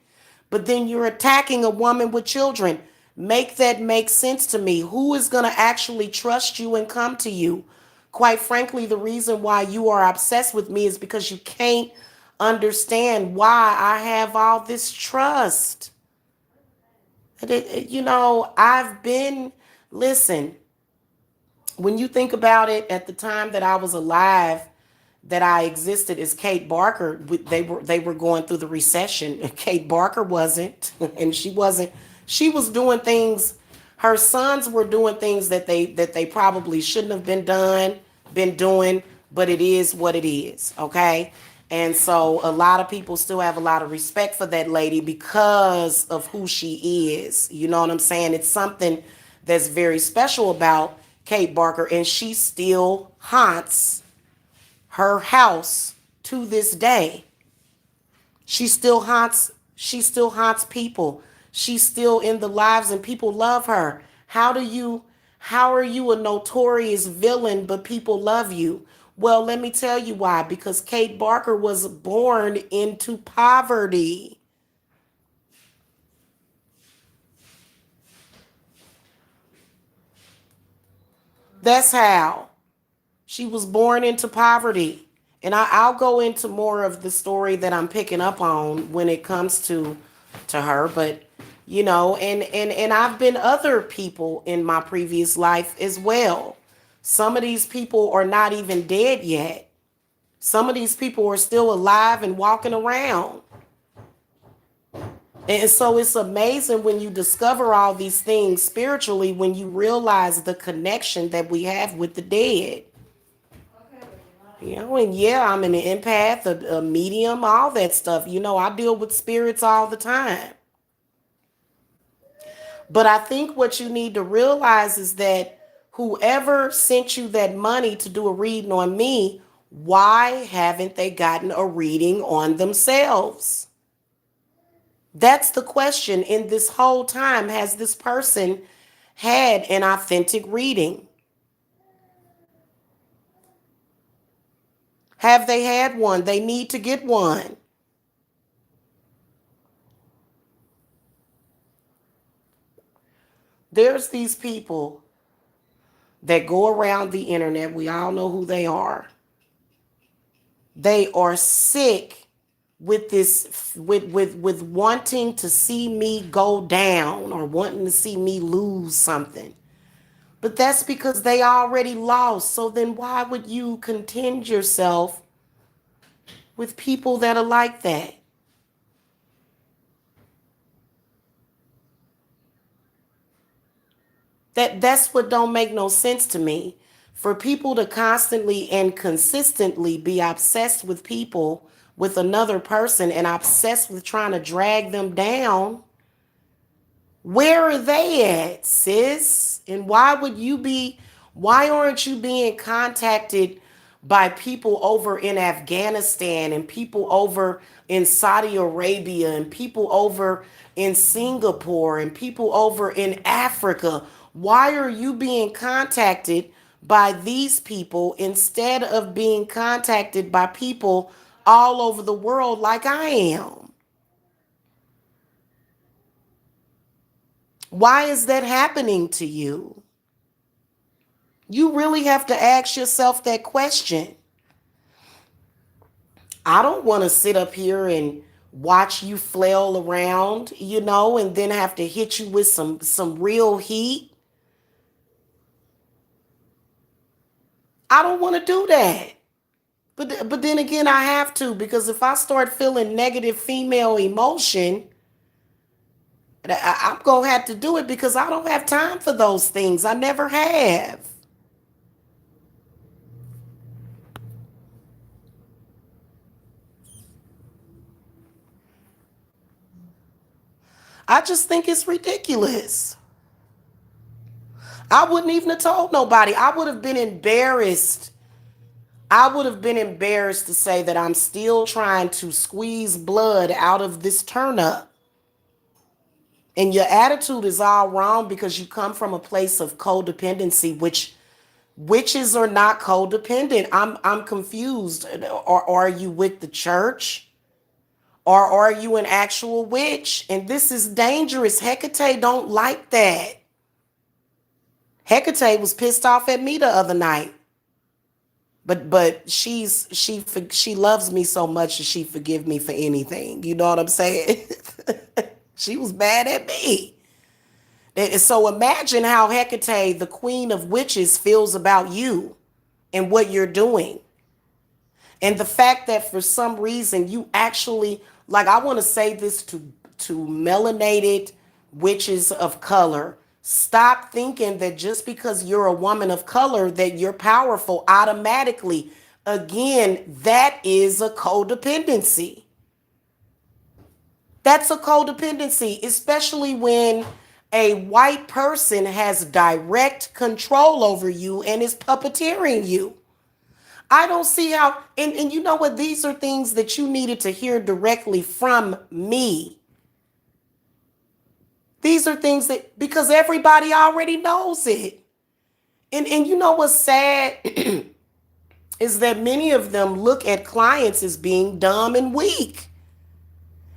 but then you're attacking a woman with children. Make that make sense to me. Who is going to actually trust you and come to you? Quite frankly, the reason why you are obsessed with me is because you can't understand why I have all this trust. I've been, listen, when you think about it, at the time that I was alive, that I existed as Kate Barker, they were going through the recession. Kate Barker wasn't, and she wasn't She was doing things, her sons were doing things that they probably shouldn't have been doing, but it is what it is, okay? And so a lot of people still have a lot of respect for that lady because of who she is. You know what I'm saying? It's something that's very special about Kate Barker, and she still haunts her house to this day. She still haunts people. She's still in the lives and people love her. How are you a notorious villain but people love you? Well, let me tell you why. Because Kate Barker was born into poverty. That's how. She was born into poverty. And I'll go into more of the story that I'm picking up on when it comes to her. But and I've been other people in my previous life as well. Some of these people are not even dead yet. Some of these people are still alive and walking around. And so it's amazing when you discover all these things spiritually, when you realize the connection that we have with the dead. And yeah, I'm an empath, a medium, all that stuff. I deal with spirits all the time. But I think what you need to realize is that whoever sent you that money to do a reading on me, why haven't they gotten a reading on themselves? That's the question. In this whole time, has this person had an authentic reading? Have they had one? They need to get one. There's these people that go around the internet. We all know who they are. They are sick with this with wanting to see me go down or wanting to see me lose something. But that's because they already lost. So then why would you contend yourself with people that are like that? That's what don't make no sense to me. For people to constantly and consistently be obsessed with people, with another person, and obsessed with trying to drag them down, where are they at, sis? And why aren't you being contacted by people over in Afghanistan and people over in Saudi Arabia and people over in Singapore and people over in Africa? Why are you being contacted by these people instead of being contacted by people all over the world like I am? Why is that happening to you? You really have to ask yourself that question. I don't want to sit up here and watch you flail around, and then have to hit you with some real heat. I don't want to do that. But then again, I have to, because if I start feeling negative female emotion, I'm going to have to do it because I don't have time for those things. I never have. I just think it's ridiculous. I wouldn't even have told nobody. I would have been embarrassed. I would have been embarrassed to say that I'm still trying to squeeze blood out of this turnip. And your attitude is all wrong because you come from a place of codependency, which witches are not codependent. I'm confused. Or are you with the church? Or are you an actual witch? And this is dangerous. Hecate don't like that. Hecate was pissed off at me the other night. But she loves me so much that she forgive me for anything. You know what I'm saying? She was mad at me. And so imagine how Hecate, the queen of witches, feels about you and what you're doing. And the fact that for some reason you actually, like, I want to say this to melanated witches of color. Stop thinking that just because you're a woman of color that you're powerful automatically. Again, that is a codependency. That's a codependency, especially when a white person has direct control over you and is puppeteering you. I don't see how, and you know what? These are things that you needed to hear directly from me. These are things that, because everybody already knows it. And you know what's sad is that many of them look at clients as being dumb and weak.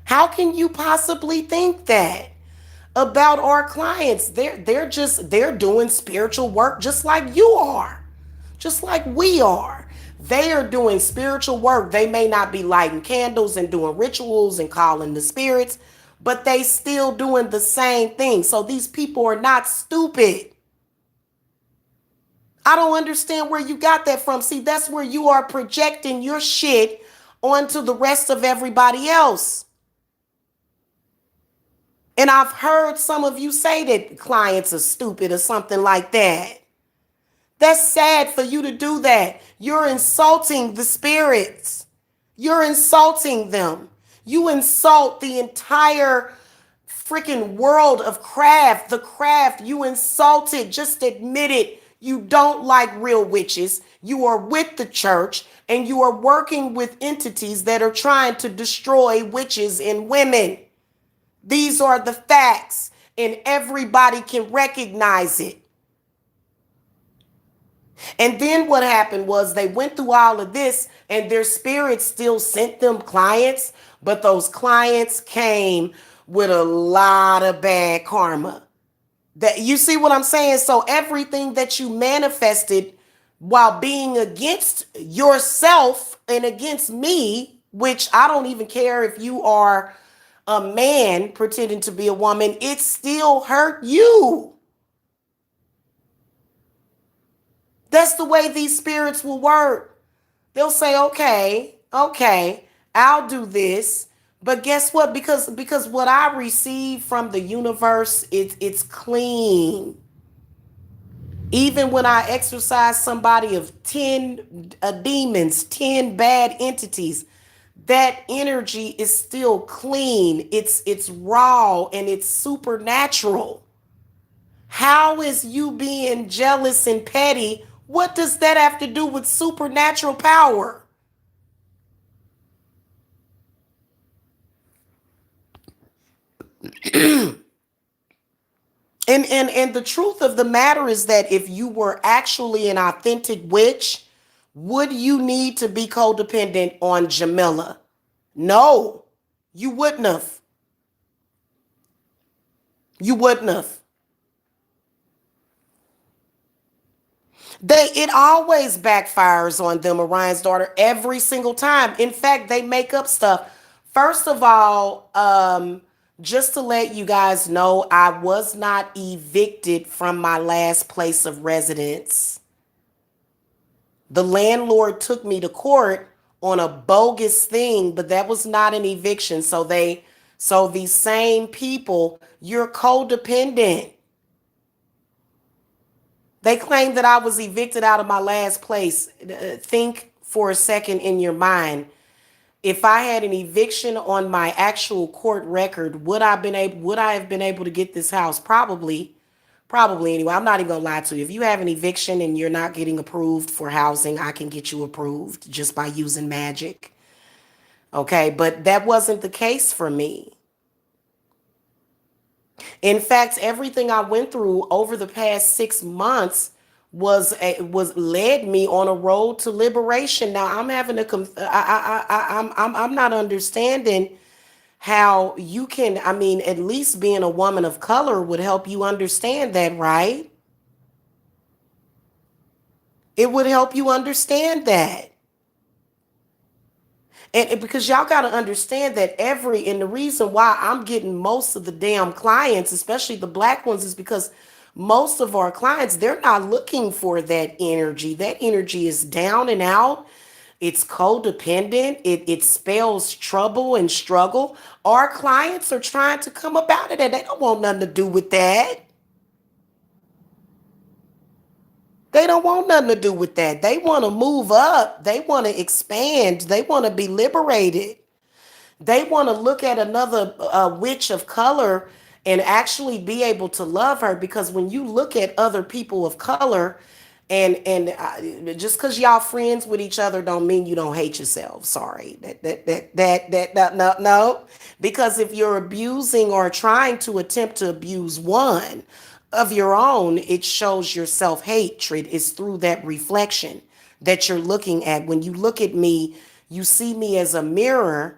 How can you possibly think that about our clients? They're doing spiritual work just like you are, just like we are. They are doing spiritual work. They may not be lighting candles and doing rituals and calling the spirits, but they still doing the same thing. So these people are not stupid. I don't understand where you got that from. See, that's where you are projecting your shit onto the rest of everybody else. And I've heard some of you say that clients are stupid or something like that. That's sad for you to do that. You're insulting the spirits. You're insulting them. You insult the entire freaking world of craft. The craft, you insult it. Just admit it. You don't like real witches. You are with the church and you are working with entities that are trying to destroy witches and women. These are the facts, and everybody can recognize it. And then what happened was they went through all of this, and their spirits still sent them clients, but those clients came with a lot of bad karma. That, you see what I'm saying? So everything that you manifested while being against yourself and against me, which I don't even care if you are a man pretending to be a woman, it still hurt you. That's the way these spirits will work. They'll say, okay, I'll do this. But guess what? Because what I receive from the universe, it's clean. Even when I exorcise somebody of 10 demons, 10 bad entities, that energy is still clean. It's raw and it's supernatural. How is you being jealous and petty? What does that have to do with supernatural power? And the truth of the matter is that if you were actually an authentic witch, would you need to be codependent on Jamila? No, you wouldn't have. You wouldn't have. It always backfires on them, Orion's daughter, every single time. In fact, they make up stuff. First of all, just to let you guys know, I was not evicted from my last place of residence. The landlord took me to court on a bogus thing, but that was not an eviction. So these same people, you're codependent. They claim that I was evicted out of my last place. Think for a second in your mind. If I had an eviction on my actual court record, would I have been able to get this house? Probably. Probably anyway. I'm not even gonna lie to you. If you have an eviction and you're not getting approved for housing, I can get you approved just by using magic. Okay, but that wasn't the case for me. In fact, everything I went through over the past 6 months was led me on a road to liberation. Now I'm having a I'm not understanding how you can. I mean, at least being a woman of color would help you understand that, right? It would help you understand that. And because y'all got to understand that and the reason why I'm getting most of the damn clients, especially the black ones, is because most of our clients, they're not looking for that energy. That energy is down and out. It's codependent. It spells trouble and struggle. Our clients are trying to come up out of that. They don't want nothing to do with that. They don't want nothing to do with that. They want to move up. They want to expand. They want to be liberated. They want to look at another witch of color and actually be able to love her, because when you look at other people of color, and just because y'all friends with each other don't mean you don't hate yourself. Sorry, no, because if you're abusing or trying to attempt to abuse one of your own, it shows your self hatred. It's through that reflection that you're looking at. When you look at me, you see me as a mirror.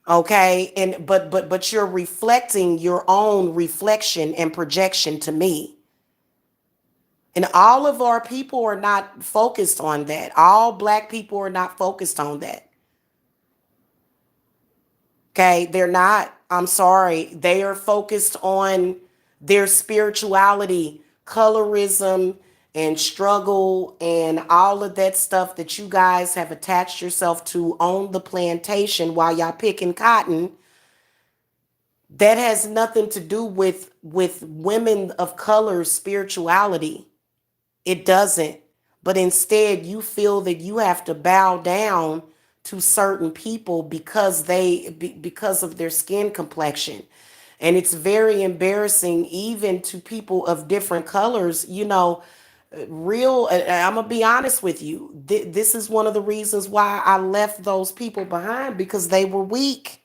Okay, and but you're reflecting your own reflection and projection to me. And all of our people are not focused on that. All black people are not focused on that. Okay, they're not. I'm sorry. They are focused on their spirituality, colorism, and struggle, and all of that stuff that you guys have attached yourself to on the plantation while y'all picking cotton. That has nothing to do with women of color spirituality. It doesn't. But instead, you feel that you have to bow down to certain people because because of their skin complexion. And it's very embarrassing even to people of different colors. Real, I'm gonna be honest with you. This is one of the reasons why I left those people behind, because they were weak.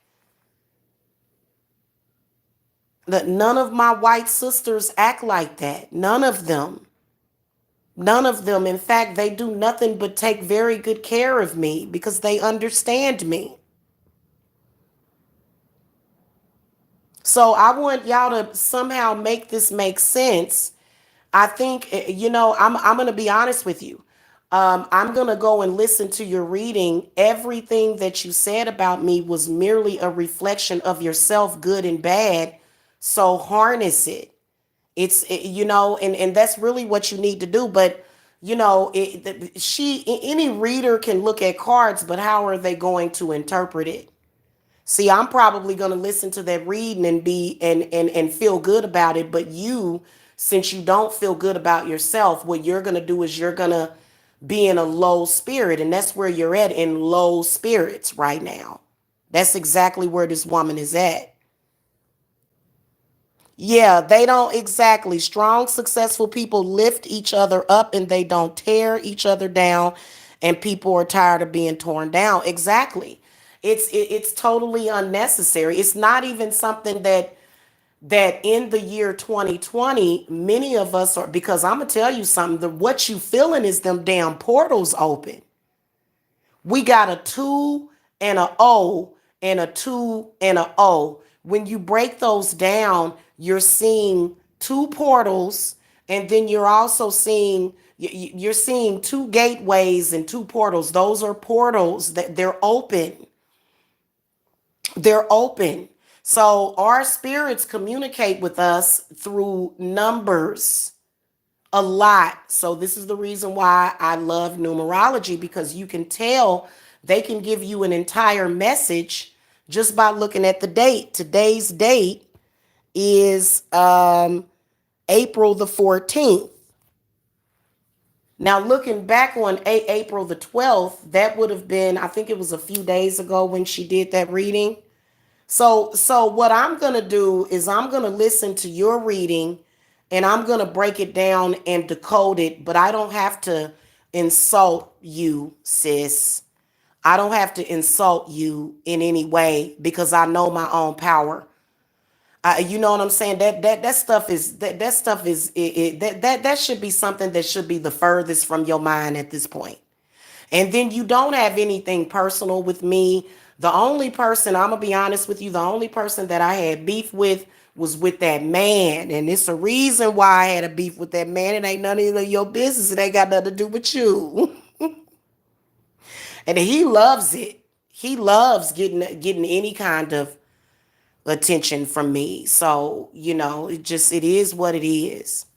That none of my white sisters act like that. None of them. None of them. In fact, they do nothing but take very good care of me because they understand me. So I want y'all to somehow make this make sense. I think, I'm going to be honest with you. I'm going to go and listen to your reading. Everything that you said about me was merely a reflection of yourself, good and bad. So harness it. And that's really what you need to do. But, any reader can look at cards, but how are they going to interpret it? See, I'm probably going to listen to that reading and be and feel good about it. But you, since you don't feel good about yourself, what you're going to do is you're going to be in a low spirit. And that's where you're at, in low spirits right now. That's exactly where this woman is at. Yeah, they don't exactly. Strong, successful people lift each other up and they don't tear each other down. And people are tired of being torn down. Exactly. It's totally unnecessary. It's not even something that in the year 2020, many of us are, because I'm gonna tell you something, what you feeling is them damn portals open. We got a 2 and a O and a 2 and a O. When you break those down, you're seeing two portals, and then you're also seeing you're seeing two gateways and two portals. Those are portals that they're open. They're open. So our spirits communicate with us through numbers a lot. So this is the reason why I love numerology, because you can tell they can give you an entire message just by looking at the date. Today's date is April the 14th. Now, looking back on April the 12th, that would have been, I think it was a few days ago when she did that reading. So what I'm going to do is I'm going to listen to your reading and I'm going to break it down and decode it, but I don't have to insult you, sis. I don't have to insult you in any way because I know my own power. You know what I'm saying? That stuff is that stuff is that should be something that should be the furthest from your mind at this point. And then you don't have anything personal with me. The only person, I'm gonna be honest with you, the only person that I had beef with was with that man. And it's a reason why I had a beef with that man. It ain't none of your business. It ain't got nothing to do with you. And he loves it. He loves getting any kind of attention from me. So, it is what it is.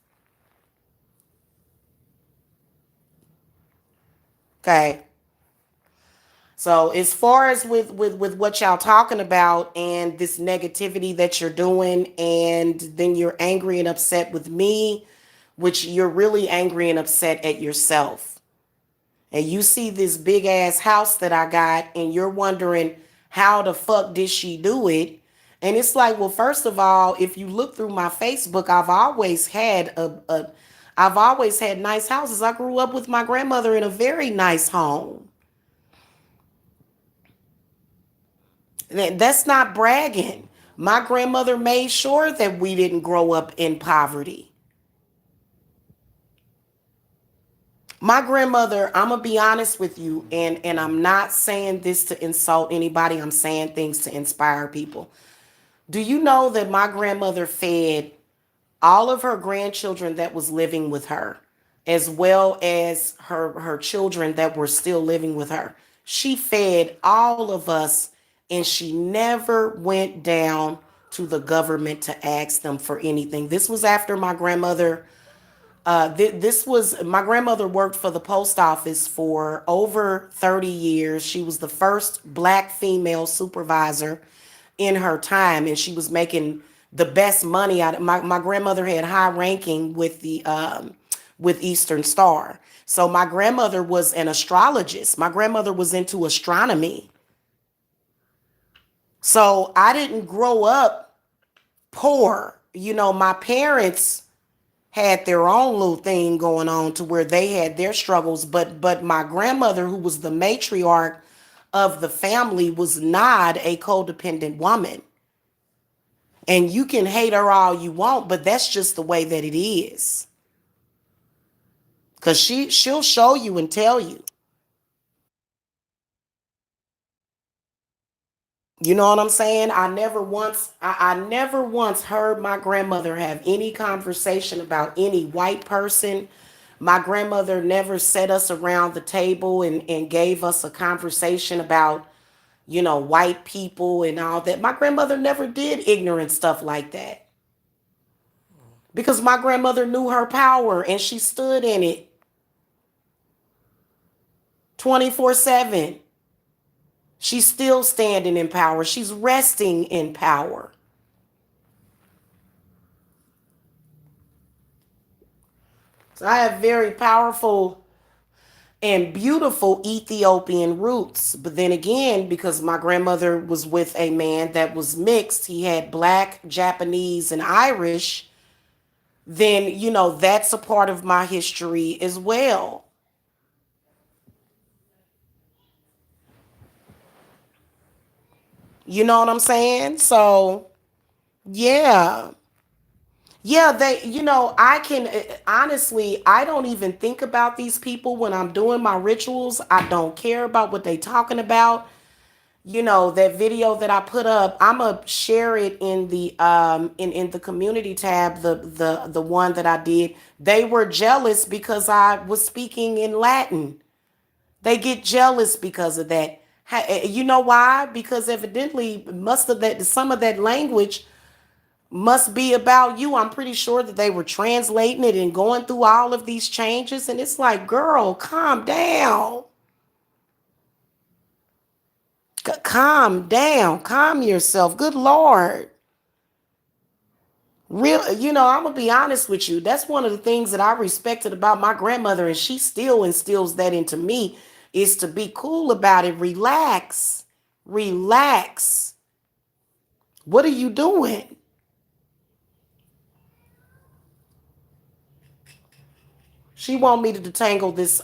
Okay. So as far as with what y'all talking about and this negativity that you're doing, and then you're angry and upset with me, which you're really angry and upset at yourself. And you see this big ass house that I got, and you're wondering how the fuck did she do it? And it's like, well, first of all, if you look through my Facebook, I've always had nice houses. I grew up with my grandmother in a very nice home. That's not bragging. My grandmother made sure that we didn't grow up in poverty. My grandmother, I'm going to be honest with you, and I'm not saying this to insult anybody. I'm saying things to inspire people. Do you know that my grandmother fed all of her grandchildren that was living with her, as well as her children that were still living with her? She fed all of us, and she never went down to the government to ask them for anything. This was after my grandmother. This was my grandmother worked for the post office for over 30 years. She was the first black female supervisor in her time, and she was making the best money out of my grandmother had high ranking with the with Eastern Star. So my grandmother was an astrologist. My grandmother was into astronomy. So I didn't grow up poor. You know, my parents had their own little thing going on to where they had their struggles, but my grandmother, who was the matriarch of the family, was not a codependent woman. And you can hate her all you want, but that's just the way that it is. Cause she'll show you and tell you. You know what I'm saying? I never once heard my grandmother have any conversation about any white person. My grandmother never set us around the table and gave us a conversation about, white people and all that. My grandmother never did ignorant stuff like that. Because my grandmother knew her power and she stood in it 24/7. She's still standing in power. She's resting in power. So I have very powerful and beautiful Ethiopian roots. But then again, because my grandmother was with a man that was mixed, he had black, Japanese, and Irish, then, that's a part of my history as well. You know what I'm saying? So, yeah. Yeah, I can honestly, I don't even think about these people when I'm doing my rituals. I don't care about what they talking about. That video that I put up, I'm gonna share it in the in the community tab, the one that I did. They were jealous because I was speaking in Latin. They get jealous because of that. You know why? Because evidently must of that some of that language must be about you. I'm pretty sure that they were translating it and going through all of these changes. And it's like, girl, calm down. Calm down. Calm yourself. Good Lord. I'm going to be honest with you. That's one of the things that I respected about my grandmother. And she still instills that into me, is to be cool about it. Relax. Relax. What are you doing? She want me to detangle this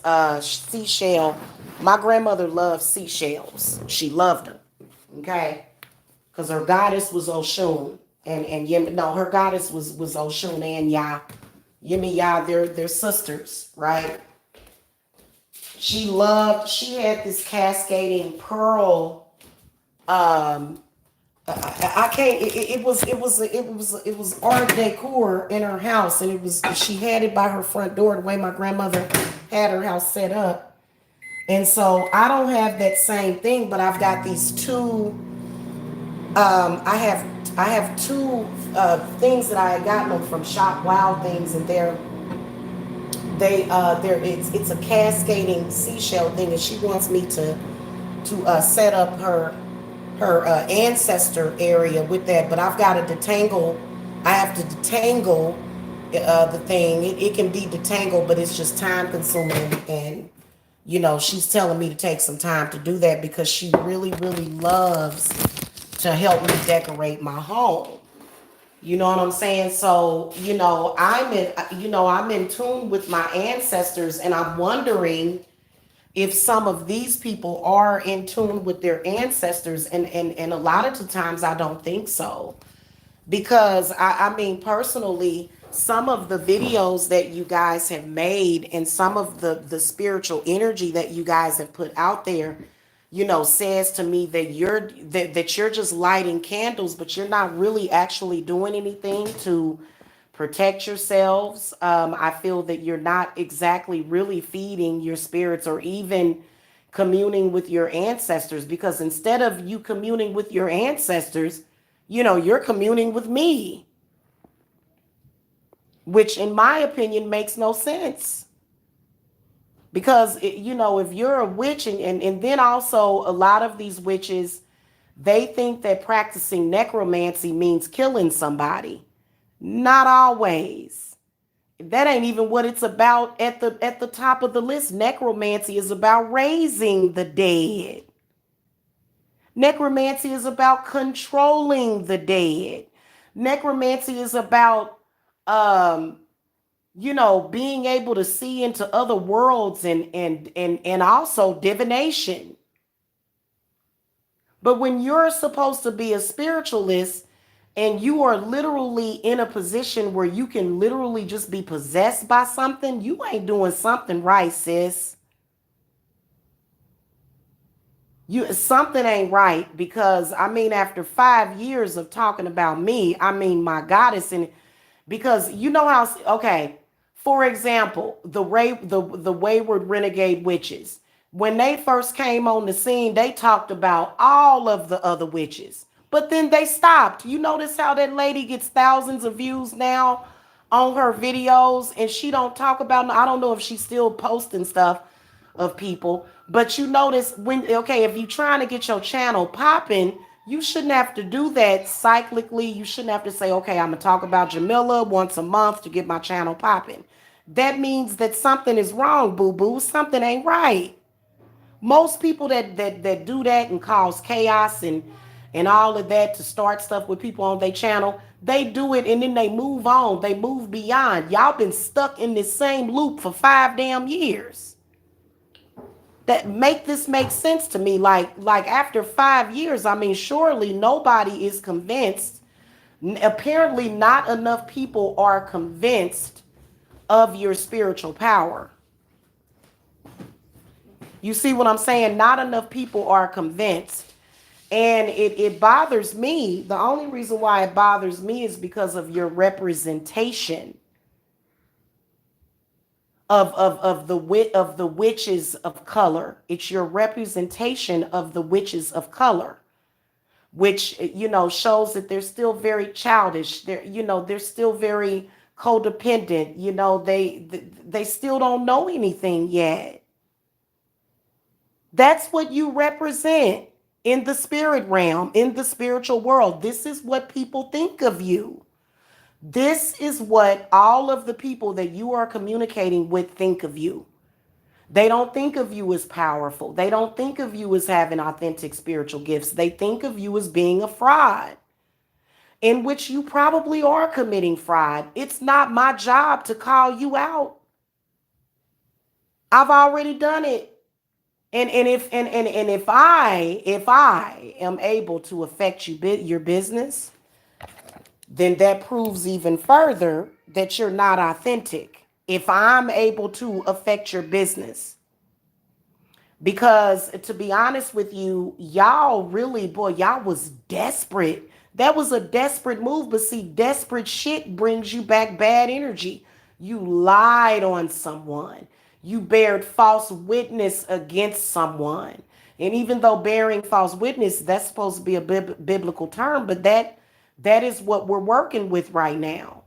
seashell. My grandmother loved seashells. She loved them. Okay? Because her goddess was Oshun. And no, her goddess was Oshun and Yah. Yemi Yah, they're sisters, right? She had this cascading pearl. I can't. It was art decor in her house, and she had it by her front door the way my grandmother had her house set up. And so I don't have that same thing, but I've got these two. I have two things that I had gotten them from Shop Wild Things, and it's a cascading seashell thing, and she wants me to to set up her ancestor area with that. But I've got to detangle. I have to detangle the thing. It can be detangled, but it's just time consuming. And she's telling me to take some time to do that because she really, really loves to help me decorate my home. You know what I'm saying? So, I'm in tune with my ancestors, and I'm wondering if some of these people are in tune with their ancestors, and a lot of the times I don't think so. Because I mean, personally, some of the videos that you guys have made and some of the spiritual energy that you guys have put out there, says to me that you're just lighting candles, but you're not really actually doing anything to protect yourselves. I feel that you're not exactly really feeding your spirits or even communing with your ancestors, because instead of you communing with your ancestors, you're communing with me, which in my opinion makes no sense. Because, if you're a witch, and then also a lot of these witches, they think that practicing necromancy means killing somebody. Not always. That ain't even what it's about at the top of the list. Necromancy is about raising the dead. Necromancy is about controlling the dead. Necromancy is about um being able to see into other worlds, and also divination. But when you're supposed to be a spiritualist and you are literally in a position where you can literally just be possessed by something, you ain't doing something right, sis. Something ain't right, because I mean, after 5 years of talking about me, I mean, my goddess. And because you know how, okay, for example, the wayward renegade witches, when they first came on the scene, they talked about all of the other witches, but then they stopped. You notice how that lady gets thousands of views now on her videos, and she don't talk about, I don't know if she's still posting stuff of people, but you notice, when, okay, if you're trying to get your channel popping, you shouldn't have to do that cyclically. You shouldn't have to say, okay, I'm gonna talk about Jamila once a month to get my channel popping. That means that something is wrong, boo boo. Something ain't right. Most people that do that and cause chaos and all of that to start stuff with people on their channel, they do it and then they move on. They move beyond. Y'all been stuck in this same loop for 5 damn years. That make this make sense to me. Like after 5 years, I mean, surely nobody is convinced. Apparently, not enough people are convinced of your spiritual power. You see what I'm saying? Not enough people are convinced. And it bothers me. The only reason why it bothers me is because of your representation of the witches of color. It's your representation of the witches of color, which shows that they're still very childish. They're still very codependent. They still don't know anything yet. That's what you represent in the spirit realm, in the spiritual world. This is what people think of you. This is what all of the people that you are communicating with think of you. They don't think of you as powerful. They don't think of you as having authentic spiritual gifts. They think of you as being a fraud, in which you probably are committing fraud. It's not my job to call you out. I've already done it. And if I am able to affect your business, then that proves even further that you're not authentic. If I'm able to affect your business, because to be honest with you, y'all really, boy, y'all was desperate. That was a desperate move. But see, desperate shit brings you back bad energy. You lied on someone. You bared false witness against someone. And even though bearing false witness, that's supposed to be a biblical term, but that is what we're working with right now.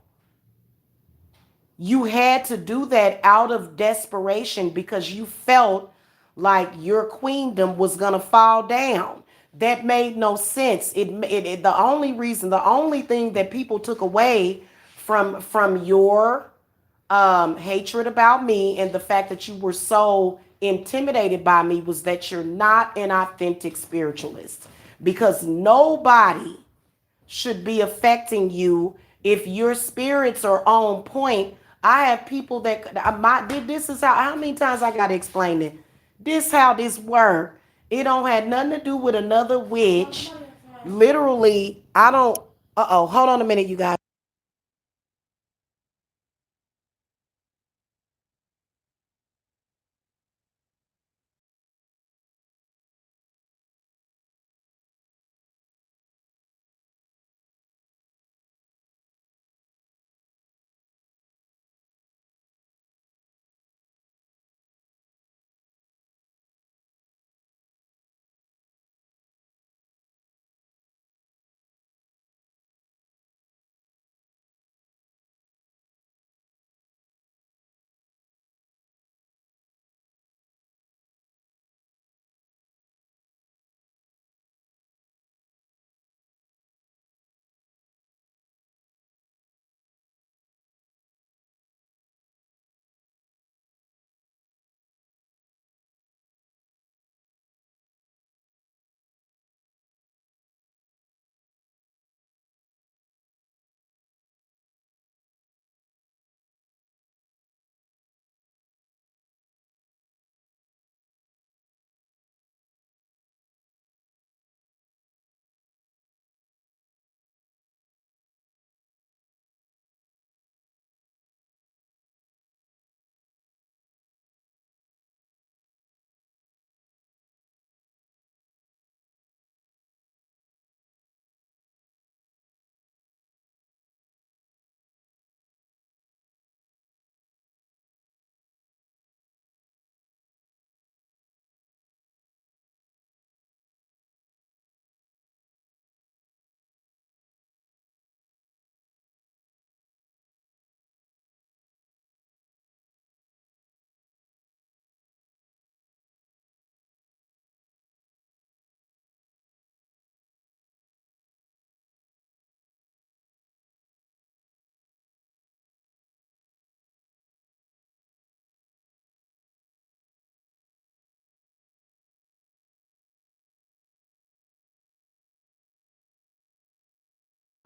You had to do that out of desperation because you felt like your queendom was gonna fall down. That made no sense. The only reason, the only thing that people took away from your hatred about me and the fact that you were so intimidated by me was that you're not an authentic spiritualist, because nobody should be affecting you if your spirits are on point. I have people that this is how many times I gotta explain it. This how this work. It don't have nothing to do with another witch. Literally, I don't. Hold on a minute, you guys.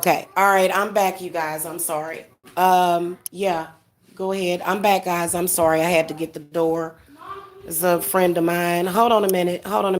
Okay. All right. I'm back, you guys. I'm sorry. Yeah. Go ahead. I'm back, guys. I'm sorry. I had to get the door. It's a friend of mine. Hold on a minute. Hold on a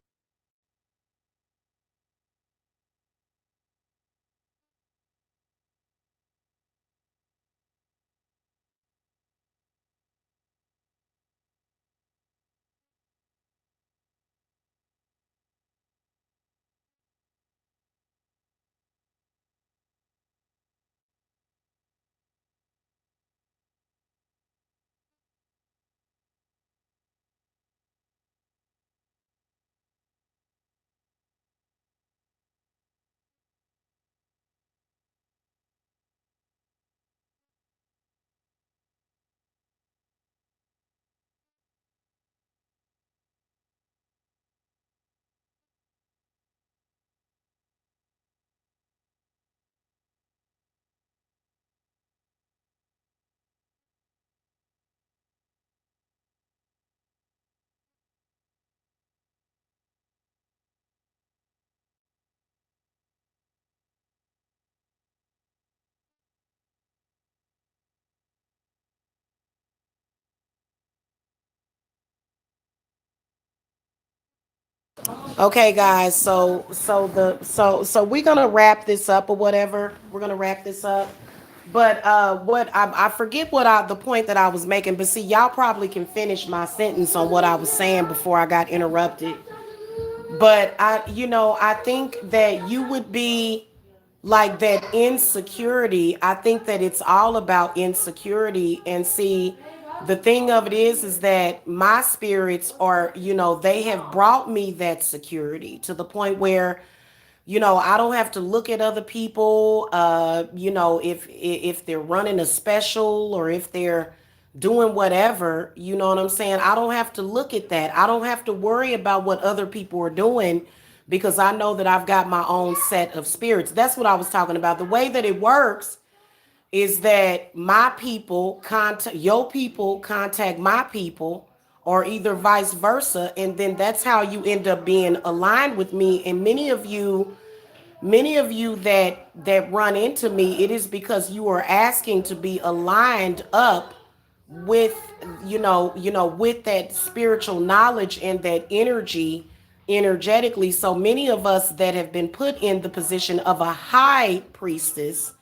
Okay, guys. So we're gonna wrap this up or whatever. We're gonna wrap this up. But what I forget what the point that I was making. But see, y'all probably can finish my sentence on what I was saying before I got interrupted. But I think that you would be like that insecurity. I think that it's all about insecurity. And see, the thing of it is that my spirits are, they have brought me that security to the point where, I don't have to look at other people, if they're running a special or if they're doing whatever, you know what I'm saying? I don't have to look at that. I don't have to worry about what other people are doing because I know that I've got my own set of spirits. That's what I was talking about. The way that it works is that my people contact your people contact my people or either vice versa, and then that's how you end up being aligned with me. And many of you that run into me, it is because you are asking to be aligned up with with that spiritual knowledge and that energy energetically. So many of us that have been put in the position of a high priestess,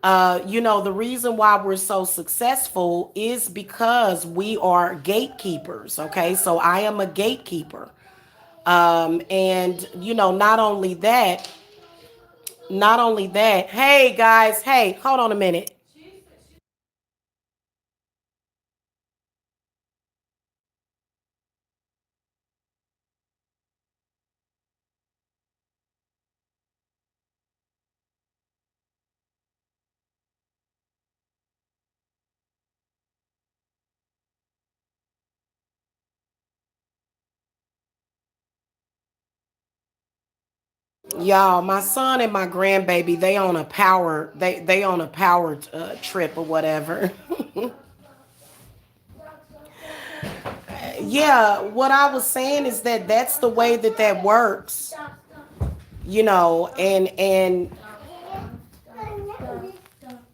the reason why we're so successful is because we are gatekeepers. Okay, so I am a gatekeeper. And not only that, hey guys, hey, hold on a minute. Y'all, my son and my grandbaby, they on a power trip or whatever. Yeah, what I was saying is that that's the way that works, and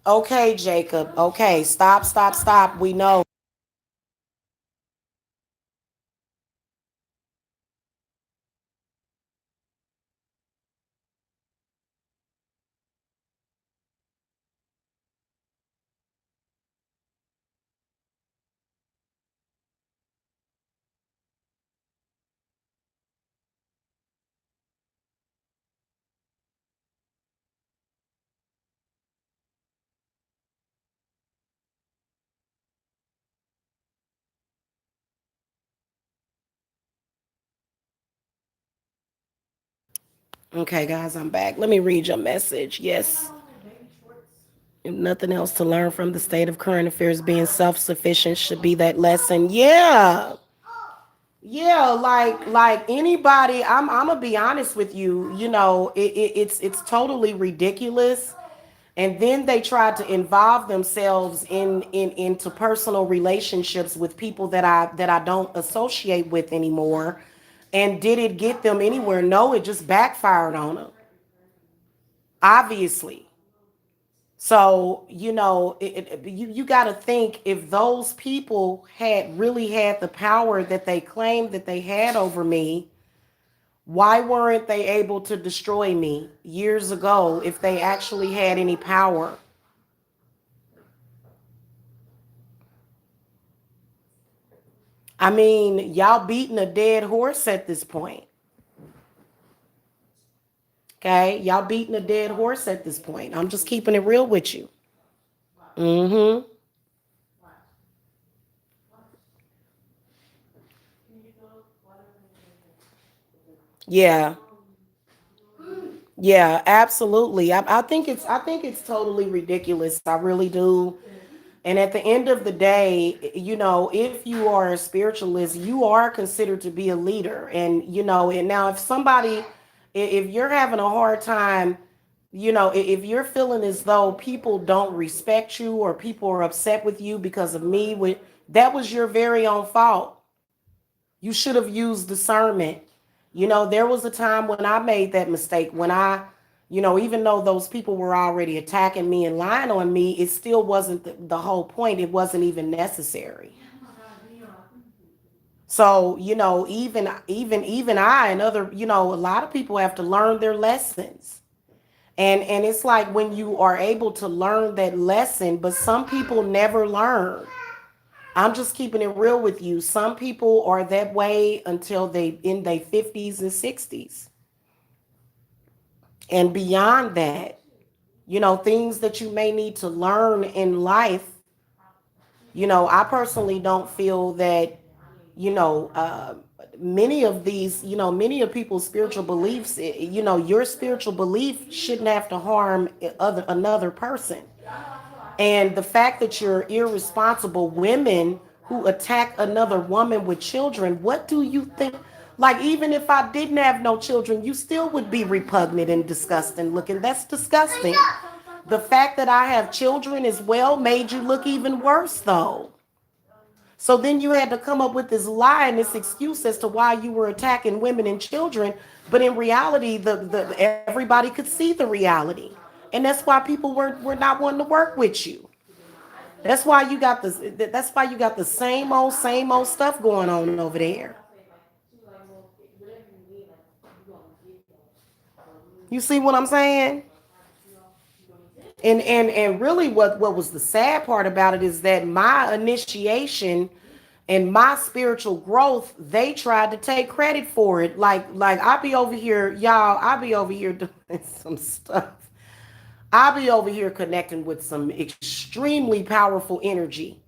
okay, Jacob, okay, stop, stop, stop. We know. Okay, guys, I'm back. Let me read your message. Yes. If nothing else to learn from the state of current affairs, being self-sufficient should be that lesson. Yeah. Yeah, like anybody, I'm gonna be honest with you. It's totally ridiculous. And then they try to involve themselves into personal relationships with people that I don't associate with anymore. And did it get them anywhere? No, it just backfired on them. Obviously. So, you got to think, if those people had really had the power that they claimed that they had over me, why weren't they able to destroy me years ago if they actually had any power? I mean, y'all beating a dead horse at this point. Okay? Y'all beating a dead horse at this point. I'm just keeping it real with you. Mm-hmm. Yeah. Yeah, absolutely. I think it's totally ridiculous. I really do. And at the end of the day, if you are a spiritualist, you are considered to be a leader. And now if somebody, if you're having a hard time, if you're feeling as though people don't respect you or people are upset with you because of me, that was your very own fault. You should have used discernment. There was a time when I made that mistake, when even though those people were already attacking me and lying on me, it still wasn't the whole point. It wasn't even necessary. So, even I and other, a lot of people have to learn their lessons. And it's like when you are able to learn that lesson, but some people never learn. I'm just keeping it real with you. Some people are that way until they in their 50s and 60s. And beyond that, things that you may need to learn in life. I personally don't feel that, you know, uh, many of people's spiritual beliefs, your spiritual belief shouldn't have to harm another person. And the fact that you're irresponsible women who attack another woman with children, what do you think? Like, even if I didn't have no children, you still would be repugnant and disgusting looking. That's disgusting. The fact that I have children as well made you look even worse, though. So then you had to come up with this lie and this excuse as to why you were attacking women and children. But in reality, the everybody could see the reality. And that's why people were not wanting to work with you. That's why you got this. That's why you got the same old stuff going on over there. You see what I'm saying? And really, what was the sad part about it is that my initiation and my spiritual growth, they tried to take credit for it. Like I be over here, y'all. I be over here doing some stuff. I be over here connecting with some extremely powerful energy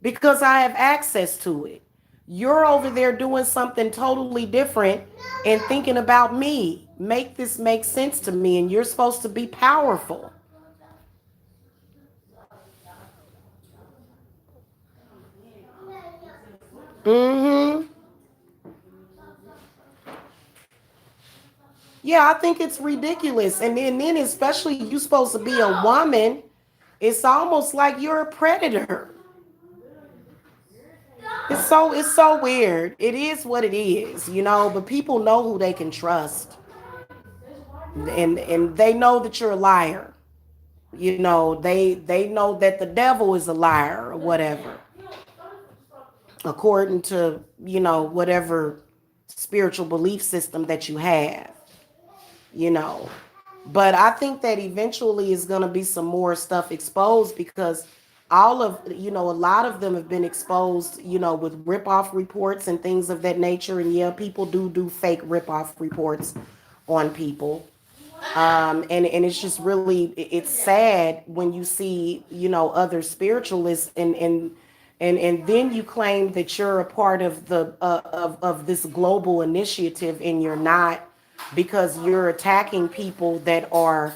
because I have access to it. You're over there doing something totally different and thinking about me. Make this make sense to me, and you're supposed to be powerful. Mm-hmm. Yeah, I think it's ridiculous. And then especially you supposed to be a woman, it's almost like you're a predator. It's so weird. It is what it is, but people know who they can trust. And they know that you're a liar. They know that the devil is a liar or whatever, according to, whatever spiritual belief system that you have, you know. But I think that eventually is going to be some more stuff exposed because a lot of them have been exposed, with rip-off reports and things of that nature. And yeah, people do fake rip-off reports on people. And it's just really, it's sad when you see, other spiritualists and then you claim that you're a part of the of this global initiative, and you're not, because you're attacking people that are,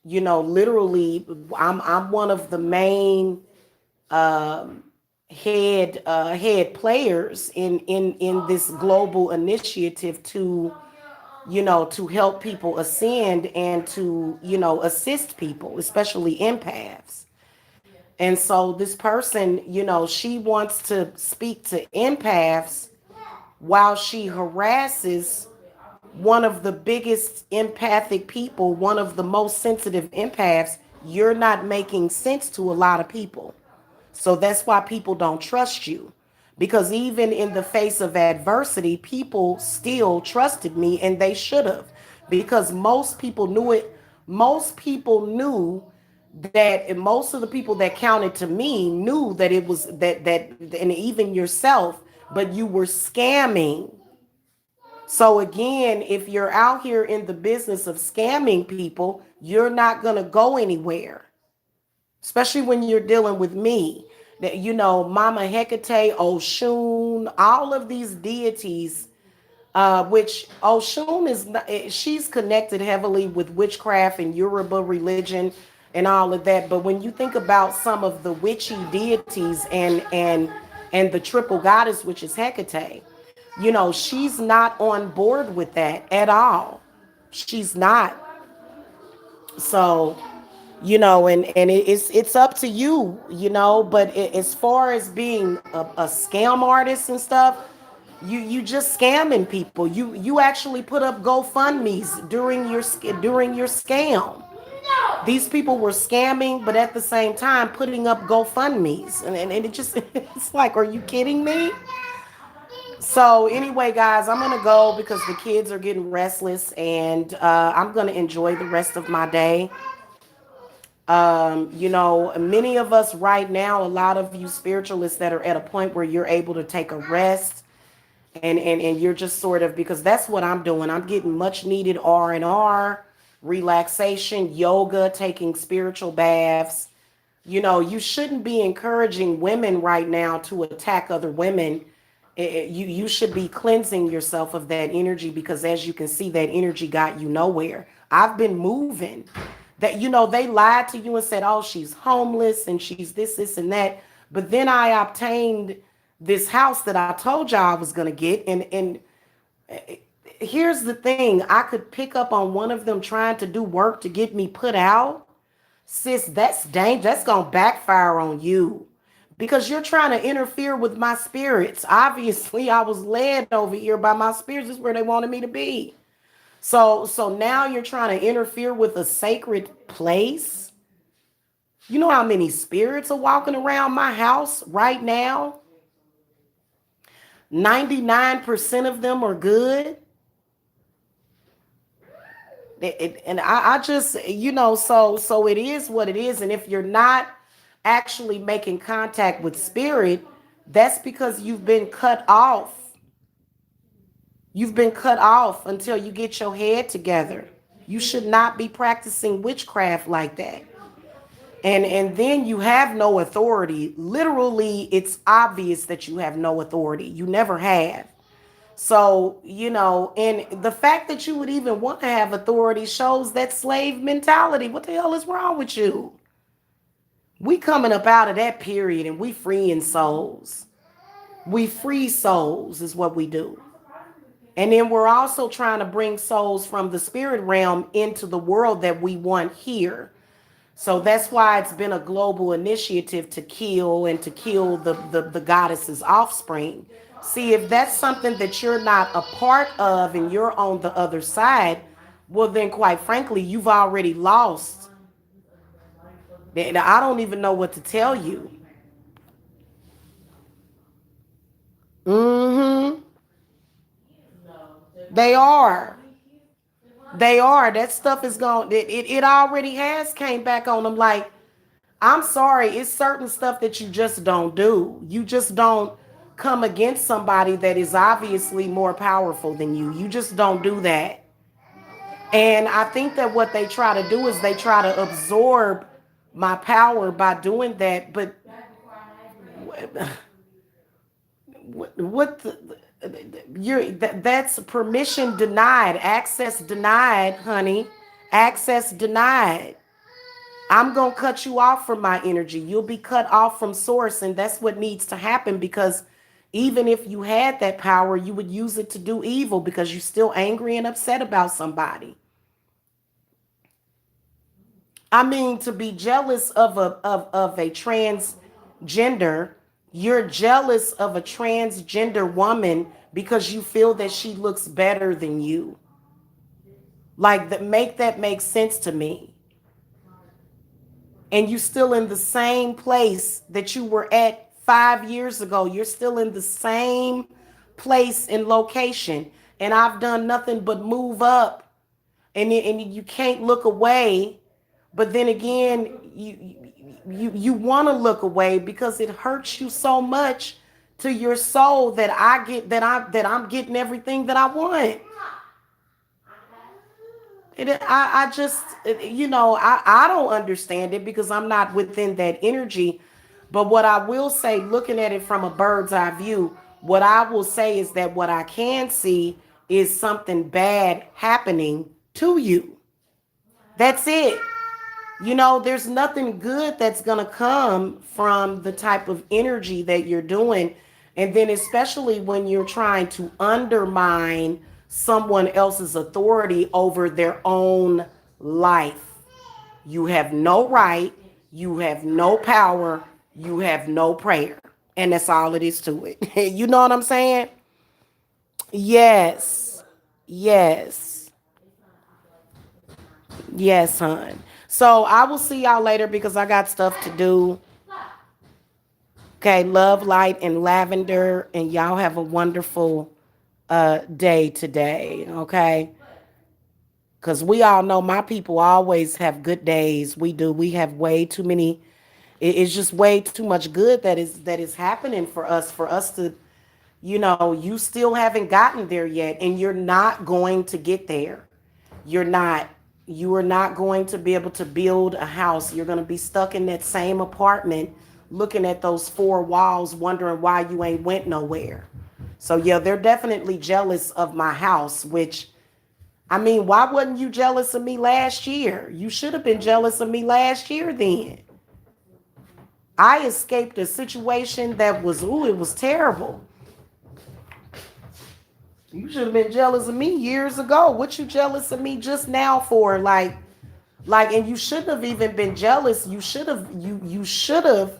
literally, I'm one of the main head players in this global initiative to help people ascend and to assist people, especially empaths. And so this person, she wants to speak to empaths while she harasses one of the biggest empathic people, one of the most sensitive empaths. You're not making sense to a lot of people. So that's why people don't trust you. Because even in the face of adversity, people still trusted me, and they should have. Because most people knew it. Most people knew that, and most of the people that counted to me knew that it was that, and even yourself, but you were scamming. So again, if you're out here in the business of scamming people, you're not going to go anywhere, especially when you're dealing with me. That, Mama Hecate, Oshun, all of these deities, which Oshun is not, she's connected heavily with witchcraft and Yoruba religion and all of that. But when you think about some of the witchy deities and the triple goddess, which is Hecate, she's not on board with that at all. She's not. So, and it's up to you, but as far as being a scam artist and stuff, you just scamming people. You actually put up GoFundMe's during your scam. These people were scamming, but at the same time putting up GoFundMe's, and it just it's like, are you kidding me? So anyway, guys, I'm gonna go because the kids are getting restless, and I'm gonna enjoy the rest of my day. Many of us right now, a lot of you spiritualists that are at a point where you're able to take a rest, and you're just sort of, because that's what I'm doing. I'm getting much needed R&R, relaxation, yoga, taking spiritual baths. You shouldn't be encouraging women right now to attack other women. You should be cleansing yourself of that energy, because as you can see, that energy got you nowhere. I've been moving. that, they lied to you and said, oh, she's homeless and she's this and that. But then I obtained this house that I told y'all I was going to get. And here's the thing, I could pick up on one of them trying to do work to get me put out. Sis, that's dangerous. That's going to backfire on you because you're trying to interfere with my spirits. Obviously, I was led over here by my spirits. This is where they wanted me to be. So now you're trying to interfere with a sacred place. You know how many spirits are walking around my house right now? 99% of them are good. And I just, so it is what it is. And if you're not actually making contact with spirit, that's because you've been cut off. You've been cut off until you get your head together. You should not be practicing witchcraft like that. And then you have no authority. Literally, it's obvious that you have no authority. You never have. So, and the fact that you would even want to have authority shows that slave mentality. What the hell is wrong with you? We coming up out of that period and we freeing souls. We free souls is what we do. And then we're also trying to bring souls from the spirit realm into the world that we want here. So that's why it's been a global initiative to kill the goddess's offspring. See, if that's something that you're not a part of and you're on the other side, well, then quite frankly, you've already lost. I don't even know what to tell you. Mm-hmm. They are. They are. That stuff is gone. It already has came back on them. Like, I'm sorry, it's certain stuff that you just don't do. You just don't come against somebody that is obviously more powerful than you. You just don't do that. And I think that what they try to do is they try to absorb my power by doing that. But what that's permission denied, access denied, honey, access denied. I'm going to cut you off from my energy. You'll be cut off from source. And that's what needs to happen, because even if you had that power, you would use it to do evil because you're still angry and upset about somebody. I mean, to be jealous of a transgender, you're jealous of a transgender woman because you feel that she looks better than you. Like, that make sense to me. And you still in the same place that you were at 5 years ago. You're still in the same place and location. And I've done nothing but move up. And you can't look away. But then again, you want to look away because it hurts you so much to your soul that I'm getting everything that I want. I just, I don't understand it because I'm not within that energy. But what I will say, looking at it from a bird's eye view, what I will say is that what I can see is something bad happening to you. That's it. There's nothing good that's going to come from the type of energy that you're doing. And then especially when you're trying to undermine someone else's authority over their own life. You have no right, you have no power, you have no prayer. And that's all it is to it. You know what I'm saying? Yes. Yes. Yes, hon. So I will see y'all later because I got stuff to do. Okay, love, light, and lavender. And y'all have a wonderful day today. Okay. Because we all know my people always have good days. We do. We have way too many. It's just way too much good that is happening for us to, you still haven't gotten there yet. And you're not going to get there. You're not. You are not going to be able to build a house. You're going to be stuck in that same apartment, looking at those four walls, wondering why you ain't went nowhere. So yeah, they're definitely jealous of my house, which I mean, why wasn't you jealous of me last year? You should have been jealous of me last year then. I escaped a situation that was, ooh, it was terrible. You should have been jealous of me years ago. What you jealous of me just now for? And you shouldn't have even been jealous. You should have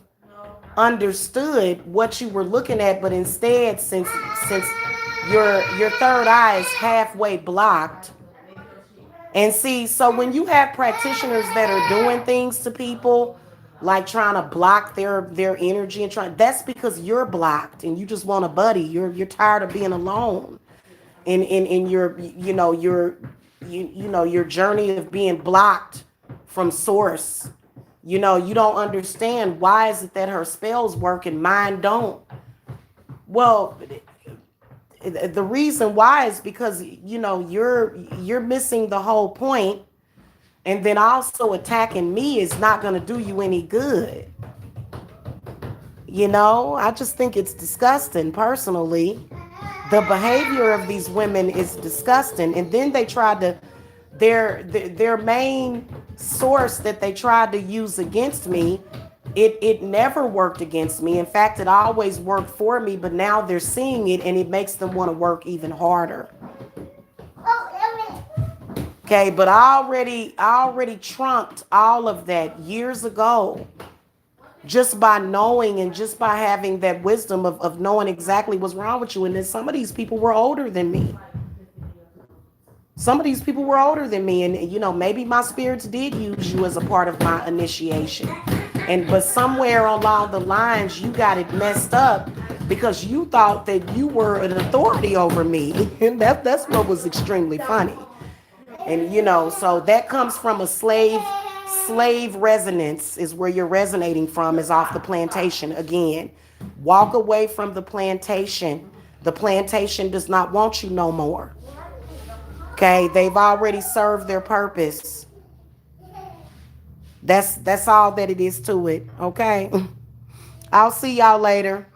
understood what you were looking at, but instead, since your third eye is halfway blocked. And see, so when you have practitioners that are doing things to people, like trying to block their energy and trying, that's because you're blocked and you just want a buddy. You're tired of being alone. In your your journey of being blocked from source. You don't understand why is it that her spells work and mine don't. Well, the reason why is because you're missing the whole point, and then also attacking me is not going to do you any good. I just think it's disgusting personally. The behavior of these women is disgusting, and then they tried to their main source that they tried to use against me, it never worked against me. In fact, it always worked for me, but now they're seeing it and it makes them want to work even harder. Okay, but I already trumped all of that years ago, just by knowing and just by having that wisdom of knowing exactly what's wrong with you. And then some of these people were older than me. Some of these people were older than me, and maybe my spirits did use you as a part of my initiation. But somewhere along the lines you got it messed up because you thought that you were an authority over me. And that's what was extremely funny. And so that comes from a slave resonance, is where you're resonating from, is off the plantation again. Walk away from the plantation. The plantation does not want you no more. Okay, they've already served their purpose. That's all that it is to it. Okay. I'll see y'all later.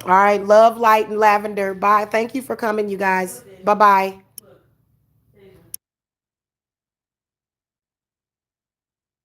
All right, love, light, and lavender. Bye. Thank you for coming, you guys. Bye-bye.